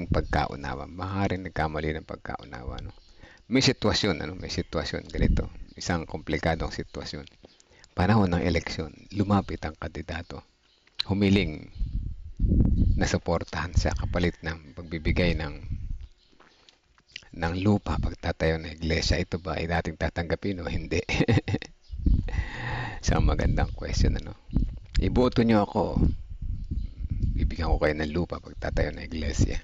pagkaunawa. Maaaring nagkamali ng pagkaunawa. No? May sitwasyon, ganito. Isang komplikadong sitwasyon. Panahon ng eleksyon, lumapit ang kandidato. Humiling na suportahan sa kapalit ng pagbibigay ng lupa pagtatayo ng iglesia. Ito ba ay dating tatanggapin o hindi? Isang magandang question. Ano? Iboto nyo ako, bibigyan ko kayo ng lupa pagtatayo ng iglesia.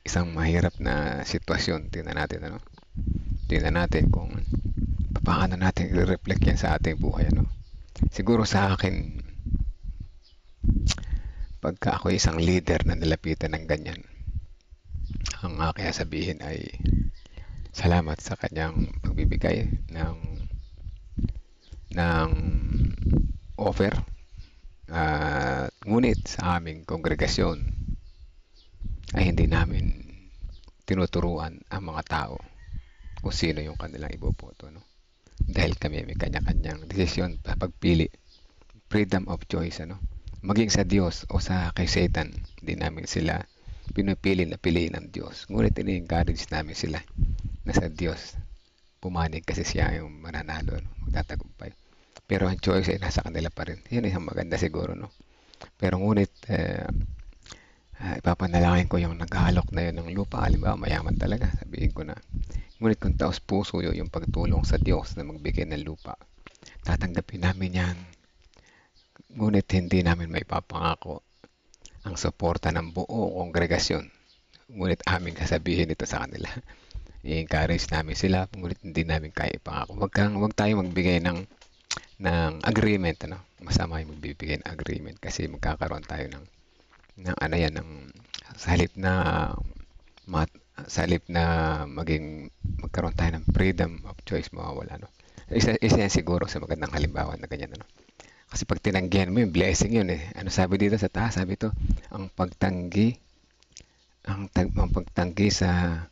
Isang mahirap na sitwasyon. Tingnan natin, ano? Tingnan natin kung paano natin i-reflect yan sa ating buhay. Ano? Siguro sa akin, pagka ako isang leader na nilapitan ng ganyan, ang aking sabihin ay salamat sa kanyang pagbibigay ng offer. Ngunit sa aming kongregasyon ay hindi namin tinuturuan ang mga tao kung sino yung kanilang iboboto. No? Dahil kami may kanya-kanyang desisyon, pagpili, freedom of choice. Ano? Maging sa Diyos o kay Satan, hindi namin sila pinupili na piliin ng Diyos. Ngunit ini-encourage namin sila na sa Diyos pumanig kasi siya yung mananalo, no? Magtatagumpay. Pero ang choice ay nasa kanila pa rin. Yun isang maganda siguro. No? Pero ngunit ipapanalangin ko yung naghalok na yun ng lupa. Halimbawa, mayaman talaga. Sabihin ko na, ngunit kung taos puso yun yung pagtulong sa Diyos na magbigay ng lupa, tatanggapin namin yan. Ngunit hindi namin may papangako ang suporta ng buo kongregasyon. Ngunit aming sasabihin ito sa kanila. I-encourage namin sila, ngunit hindi namin kaya ipangako. Huwag tayo magbigay ng agreement. Ano? Masama yung magbibigay ng agreement kasi magkakaroon tayo ng sa halip na magkaroon tayo ng freedom of choice, mawawala. No? Isa yan siguro sa magandang halimbawa na ganyan. Ano? Kasi pag tinanggihan mo yung blessing yun eh. Ano sabi dito sa taas? Sabi ito, ang pagtanggi sa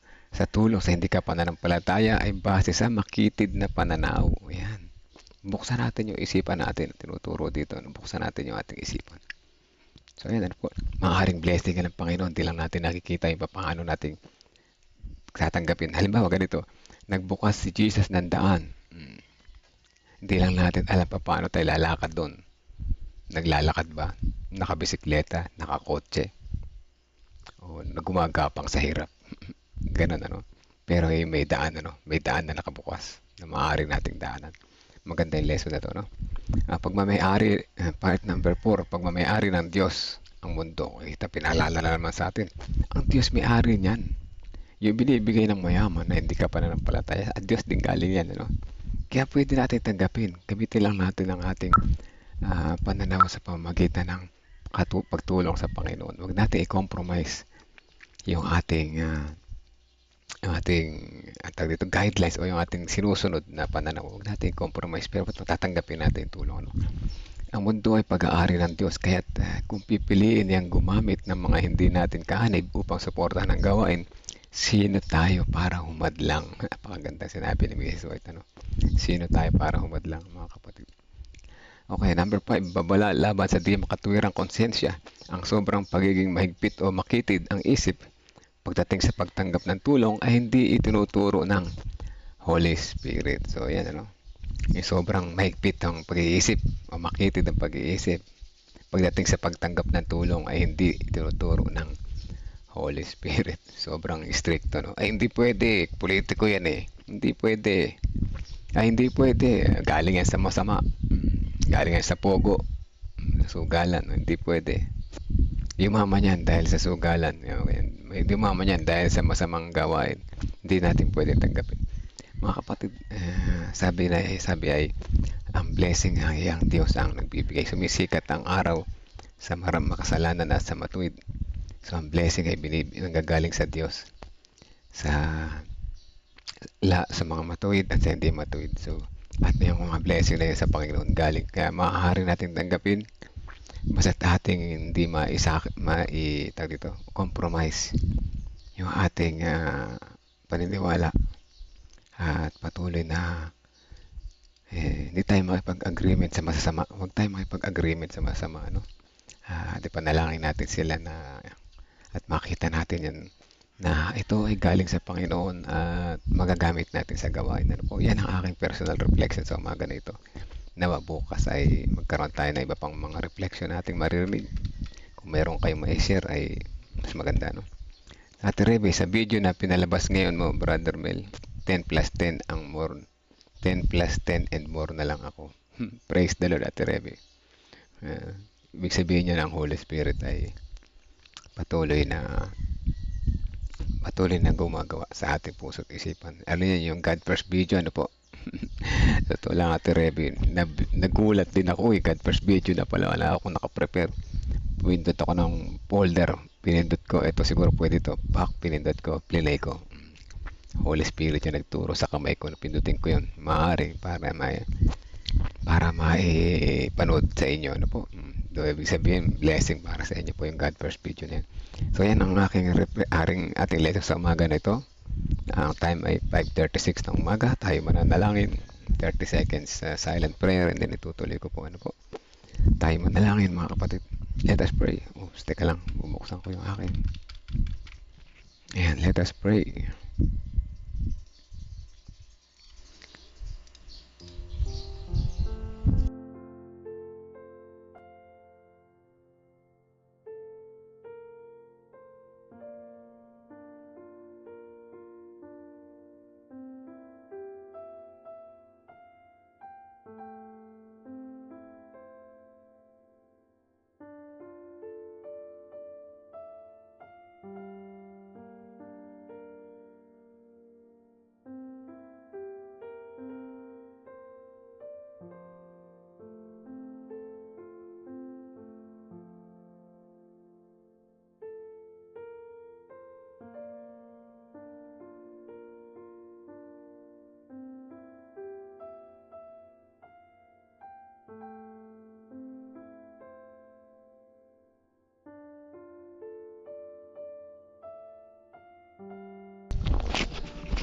tulong sa hindi ka pananampalataya ay base sa makitid na pananaw. Ayan. Buksan natin yung isipan natin. Tinuturo dito. Buksan natin yung ating isipan. So ayan, ano po, maaaring blessing ng Panginoon, hindi lang natin nakikita yung paano natin tatanggapin. Halimbawa, ganito, nagbukas si Jesus ng daan. Hindi lang natin alam paano tayo lalakad doon. Naglalakad ba? Nakabisikleta? Nakakotse? O nagumagapang sa hirap? Ganun, ano? Pero may daan, ano? May daan na nakabukas na maaaring nating daanan. Maganda yung lesson na to, no? Pagmamayari, part number 4, pagmamayari ng Diyos ang mundo. Ito, pinaalala na naman sa atin. Ang Diyos may-ari niyan. Yung binibigay ng mayaman na hindi ka pananampalataya, at Diyos din galing yan, ano? Kaya pwede natin tanggapin. Gamitin lang natin ang ating pananaw sa pamamagitan ng pagtulong sa Panginoon. Huwag natin i-compromise yung ating guidelines o yung ating sinusunod na pananaw. Huwag natin compromise, pero tatanggapin natin yung tulong. Ano? Ang mundo ay pag-aari ng Diyos, kaya kung pipiliin niyang gumamit ng mga hindi natin kahanib upang suportahan ang gawain, sino tayo para humadlang? Napakaganda sinabi ni Mrs. White. Ano? Sino tayo para humadlang, mga kapatid? Okay, number 5, babala laban sa di makatuwirang konsensya. Ang sobrang pagiging mahigpit o makitid ang isip pagdating sa pagtanggap ng tulong ay hindi itinuturo ng Holy Spirit. So, yan, ano? Yung sobrang mahigpit ang pag-iisip o makitid ang pag-iisip pagdating sa pagtanggap ng tulong ay hindi itinuturo ng Holy Spirit. Sobrang stricto, no? Ay, hindi pwede. Politiko yan eh. Hindi pwede. Ay, hindi pwede. Galing yan sa masama. Galing yan sa pogo. Sugalan. Hindi pwede. Yumaman yan dahil sa sugalan. Yumaman yan dahil sa masamang gawain. Hindi natin pwede tanggapin. Mga kapatid, sabi ay, ang blessing ay ang Diyos ang nagbibigay. Sumisikat ang araw sa makasalanan at sa matuwid. So, ang blessing ay nanggagaling sa Diyos. Sa mga matuwid at sa hindi matuwid. So, at yung mga blessing na yun sa Panginoon galing. Kaya maaari natin tanggapin basta't ating hindi compromise yung ating paniniwala at patuloy na hindi tayo makipag-agreement sa masasama. Huwag tayo makipag-agreement sa masama, no? Di panalangin natin sila at makita natin yan na ito ay galing sa Panginoon at magagamit natin sa gawain. Ano po? Yan ang aking personal reflection sa umaga na ito. Nawa bukas ay magkaroon tayo na iba pang mga reflection nating maririnig. Kung meron kayong ma-share ay mas maganda, no? Ate Rebe, sa video na pinalabas ngayon mo, Brother Mel, 10 plus 10 ang more. 10 plus 10 and more na lang ako. Praise the Lord, Ate Rebe. Ibig sabihin niya ng Holy Spirit ay patuloy na gumagawa sa ating puso't isipan. Ano yan, yung God First video, ano po? Totoo lang, Ate Rebe. Nagulat din ako God First video na pala. Wala ako nakaprepare. Pinindot ako ng folder. Pinindot ko, ito siguro pwede ito. Back, pinindot ko, play ko. Holy Spirit yung nagturo sa kamay ko. Pindutin ko yun. Maaari para maipanood sa inyo. Ano po? So, ibig sabihin, blessing para sa inyo po yung God First video na yan. So, yan ang ating lesson sa umaga na ito. Ang time ay 5:36 ng umaga. Tayo mananalangin. 30 seconds silent prayer and then itutuloy ko po. Ano po? Tayo manalangin, mga kapatid. Let us pray. Teka lang. Bumuksan ko yung akin. Ayan, let us pray.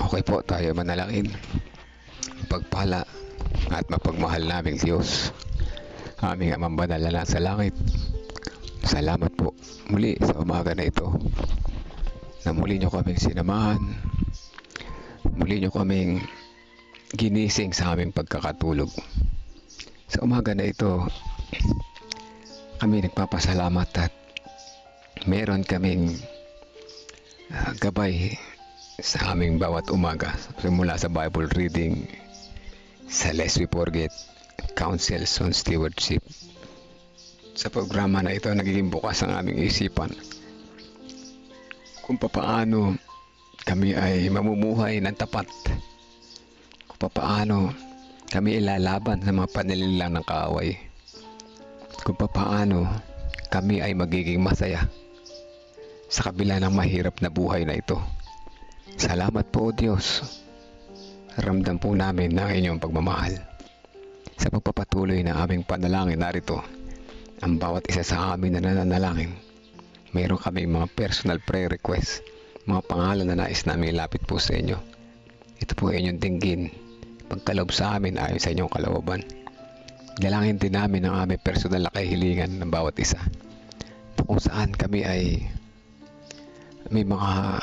Okay po, tayo manalangin. Pagpala at mapagmahal naming Diyos, aming Amang Banal na nasa langit, salamat po muli sa umaga na ito na muli nyo kaming sinamahan, muli nyo kaming ginising sa aming pagkakatulog. Sa umaga na ito, kami nagpapasalamat at meron kaming gabay sa aming bawat umaga, simula sa Bible reading, sa Lest We Forget, Counsels on Stewardship. Sa programa na ito, nagiging bukas ang aming isipan kung papaano kami ay mamumuhay ng tapat, kung papaano kami ilalaban sa mga panililang ng kaaway, kung papaano kami ay magiging masaya sa kabila ng mahirap na buhay na ito. Salamat po, O Diyos. Ramdam po namin ng inyong pagmamahal. Sa pagpapatuloy na aming panalangin narito, ang bawat isa sa amin na nananalangin, mayroon kami mga personal prayer requests, mga pangalan na nais namin ilapit po sa inyo. Ito po inyong dinggin, pagkaloob sa amin ayon sa inyong kalooban. Dalangin din namin ang aming personal na kahilingan ng bawat isa. Kung saan kami ay may mga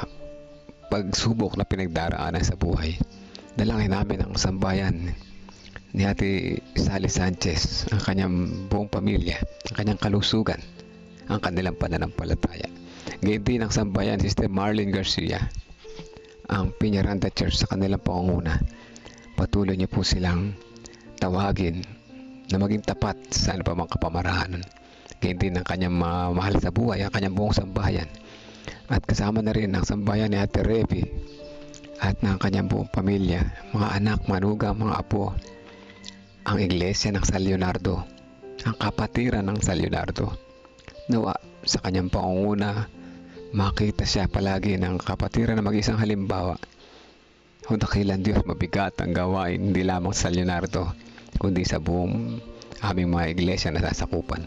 pagsubok na pinagdaraanan sa buhay. Dalangin namin ang sambayan ni Ate Sally Sanchez, ang kanyang buong pamilya, ang kanyang kalusugan, ang kanilang pananampalataya. Gayon din ang sambayan ni Sister Marlene Garcia, ang Piñaranda Church sa kanilang pangunguna. Patuloy niyo po silang tawagin na maging tapat sa ano pa mang kapamarahan. Gayon din ang kanyang mga mahal sa buhay, ang kanyang buong sambayan. At kasama na rin ang sambayan ni Ate Revi at ng kanyang buong pamilya, mga anak, manugang, mga apo, ang iglesia ng San Leonardo, ang kapatiran ng San Leonardo. Nawa sa kanyang pangunguna, makita siya palagi ng kapatiran na mag-isang halimbawa. O dakilan Diyos, mabigat ang gawain hindi lamang sa San Leonardo, kundi sa buong aming mga iglesia na sasakupan.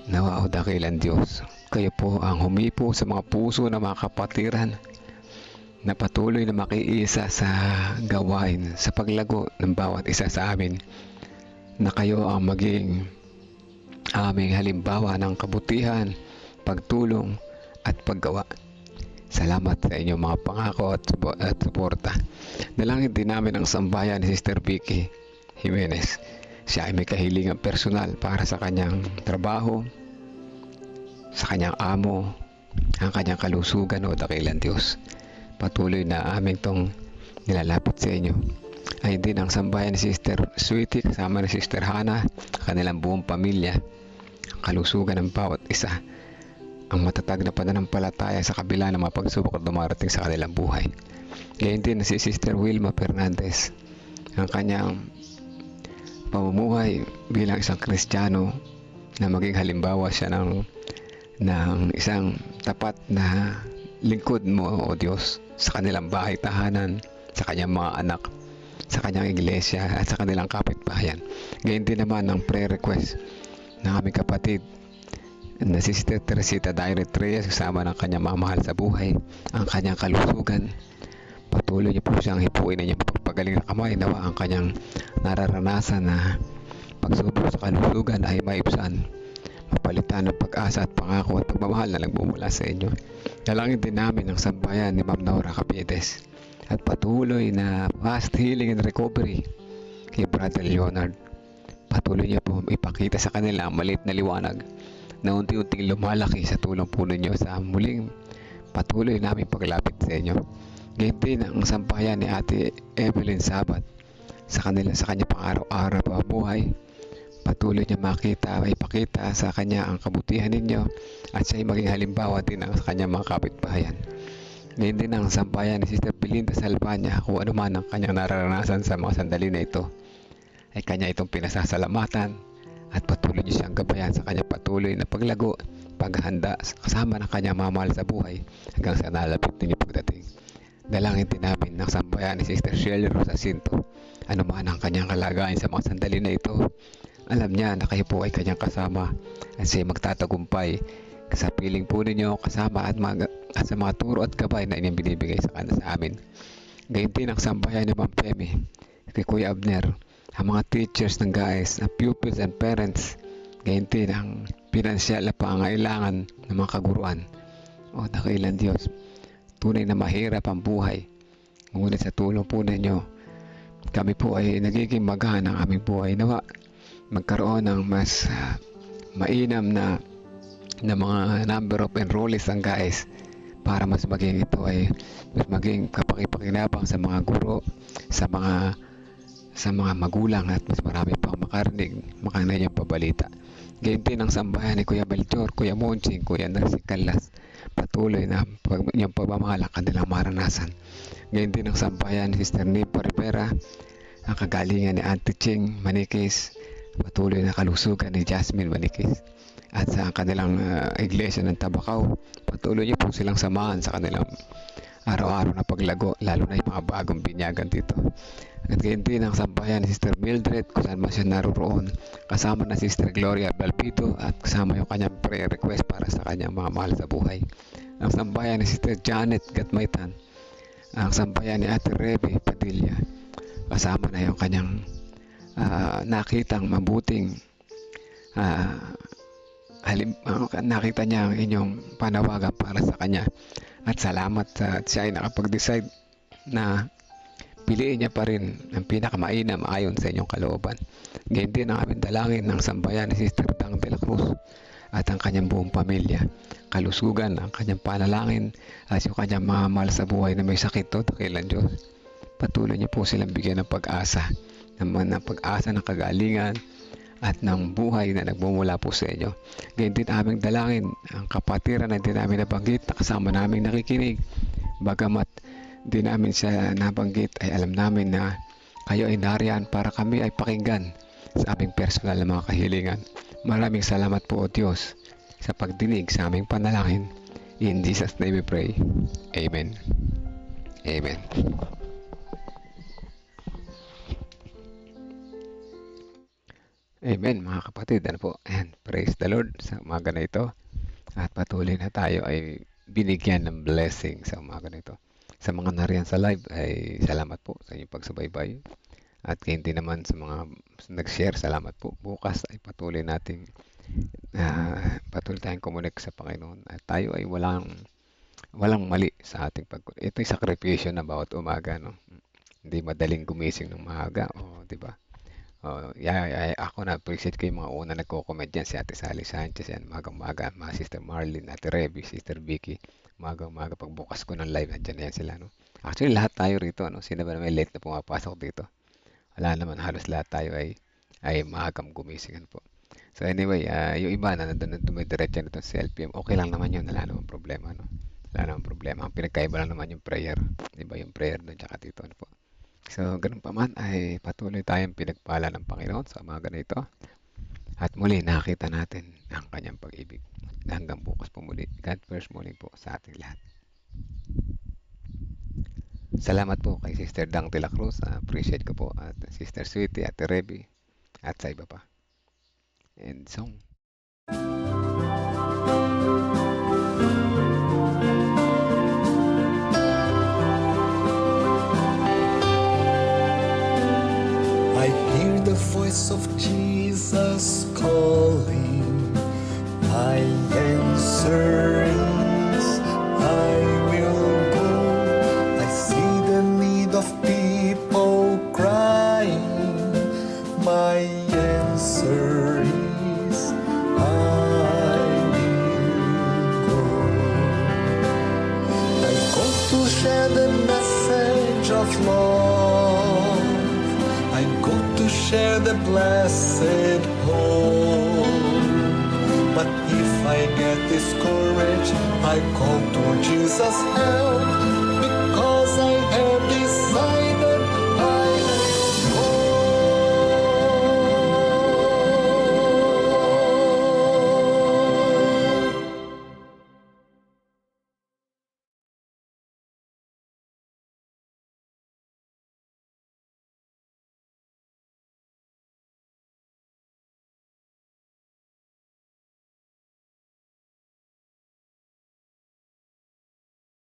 Nawa o dakilan Diyos, kayo po ang humipo sa mga puso ng mga kapatiran na patuloy na makiisa sa gawain, sa paglago ng bawat isa sa amin, na kayo ang maging aming halimbawa ng kabutihan, pagtulong at paggawa. Salamat sa inyong mga pangako at suporta. Dalangin din namin ang sambayan ni Sister Vicky Jimenez. Siya ay may kahilingan personal para sa kanyang trabaho, sa kanyang amo, ang kanyang kalusugan o dakilan Diyos. Patuloy na aming tong nilalapit sa inyo. Ay din ang sambayan ni Sister Sweetie kasama ni Sister Hannah, kanilang buong pamilya, ang kalusugan ng bawat isa, ang matatag na pananampalataya sa kabila ng mga pagsubok at dumarating sa kanilang buhay. Gayon din si Sister Wilma Fernandez, ang kanyang pamumuhay bilang isang Kristiyano, na maging halimbawa siya ng isang tapat na lingkod mo o Diyos sa kanilang bahay tahanan, sa kanyang mga anak, sa kanyang iglesia at sa kanilang kapitbahayan. Gayon din naman ang prayer request ng aming kapatid na si Sister Teresita Dairet Reyes kasama ng kanyang mamahal sa buhay, ang kanyang kalusugan. Patuloy niyo po siyang hipuin na niyang pagpagaling na kamay. Nawa ang kanyang nararanasan na pagsubok sa kalusugan ay maibsan, mapalitan ng pag-asa at pangako at pagmamahal na nagbumula sa inyo. Dalangin din namin ang sambayan ni Ma'am Nora Capiedes at patuloy na fast healing and recovery kay Brother Leonard. Patuloy niyo po ipakita sa kanila ang maliit na liwanag na unti-unting lumalaki sa tulong po ninyo sa muling patuloy namin paglapit sa inyo. Gayon din ang sambayan ni Ate Evelyn Sabat sa kanya pang-araw-araw pa buhay. Patuloy niya ipakita sa kanya ang kabutihan ninyo at siya ay maging halimbawa din sa kanyang mga kapitbahayan. Ngayon din ang sambayan ni Sister Belinda Salvania, kung ano man ang kanyang nararanasan sa mga sandali na ito, ay kanya itong pinasasalamatan at patuloy niyo siyang gabayan sa kanyang patuloy na paglago, paghahanda kasama ng kanyang mamahal sa buhay hanggang sa nalapit ninyo pagdating. Dalangin din namin ng sambayan ni Sister Shirley Rosacinto, ano man ang kanyang kalagayan sa mga sandali na ito, alam niya na kayo po ay kanyang kasama at siya magtatagumpay sa piling po ninyo kasama at sa mga turo at gabay na inyong binibigay sa amin. Gayon din ang sambayan ni Ma'am Femi, kay Kuya Abner, ang mga teachers ng GAES, ang pupils and parents. Gayon din ang pinansyal na pangailangan ng mga kaguruan. O dakilan Diyos, tunay na mahirap ang buhay, ngunit sa tulong po ninyo, kami po ay nagiging magaan ang aming buhay. Nawa magkaroon ng mas mainam na mga number of enrollees ang GAES para mas maging ito ay mas maging kapakipakinabang sa mga guro, sa mga magulang at mas marami pang makarinig yung pabalita. Gayon din ang sambahan ni Kuya Melchor, Kuya Monching, Kuya Narcy Calas, patuloy na yung pagmamahal ang kanilang maranasan. Gayon din ang sambahan ni Sister Nipa Rivera, ang kagalingan ni Auntie Ching Manikis, patuloy na kalusugan ni Jasmine Manikis, at sa kanilang iglesia ng Tabacao, patuloy niyo po silang samahan sa kanilang araw-araw na paglago, lalo na yung mga bagong binyagan dito. At gayon din ang sambahan ni Sister Mildred, kung saan man siya naroon, kasama na Sister Gloria Balpito at kasama yung kanyang prayer request para sa kanyang mga mahal sa buhay. Ang sambahan ni Sister Janet Gatmaitan, ang sambahan ni Ate Rebe Padilla, kasama na yung kanyang nakitang mabuting nakita niya ang inyong panawagan para sa kanya, at salamat sa siya ay nakapag-decide na piliin niya pa rin ang pinakamainam ayon sa inyong kalooban. Ganyan din ang aming dalangin ng sambayan ni Sister Dang de la Cruz, at ang kanyang buong pamilya, kalusugan, ang kanyang panalangin at yung kanyang mga mahal sa buhay na may sakit o dakilan Diyos. Patuloy niyo po silang bigyan ng pag-asa, ng pag-asa ng kagalingan at ng buhay na nagmumula po sa inyo. Ganyan din aming dalangin ang kapatiran na hindi namin nabanggit na kasama namin nakikinig. Bagamat di namin siya nabanggit ay alam namin na kayo ay nariyan para kami ay pakinggan sa aming personal na mga kahilingan. Maraming salamat po o Diyos sa pagdinig sa aming panalangin. In Jesus' name we pray. Amen. Amen. Amen mga kapatid. Ano po? And praise the Lord sa umaga na ito. At patuloy na tayo ay binigyan ng blessing sa umaga na ito. Sa mga nariyan sa live ay salamat po sa inyong pagsubaybay. At hindi naman sa mga nag-share, salamat po. Bukas ay patuloy tayong kumunik sa Panginoon. At tayo ay walang mali sa ating ito'y sakripisyo na bawat umaga, no? Hindi madaling gumising ng maaga, di ba? Ako na-appreciate ko yung mga una nagko-comment dyan, si Ate Sally Sanchez, yan, magang-maga, mga Sister Marlene, Ate Reby, Sister Vicky, magang-maga, pagbukas ko ng live, andyan yan sila, no? Actually, lahat tayo rito, no? Sino ba na may late na pumapasok dito? Wala naman, halos lahat tayo ay magang gumising, po. So anyway, yung iba na nandun dumidiretso nito sa LPM, okay lang naman yun, wala naman problema, no? Wala naman problema. Ang pinagkaiba lang naman yung prayer, di ba? Yung prayer doon, tsaka dito, po. So, ganun pa man ay patuloy tayong pinagpala ng Panginoon sa umaga na ito. At muli nakita natin ang kanyang pag-ibig. Hanggang bukas po muli. God first morning po sa ating lahat. Salamat po kay Sister Dang de la Cruz. Appreciate ko po. At Sister Sweetie, Ate Reby, at sa iba pa. And song. I hear the voice of Jesus calling. My answer is, I will go. I see the need of people crying. My answer is, I will go. I go to share the message of love. I go to share the blessed hope. But if I get discouraged, I call to Jesus' help.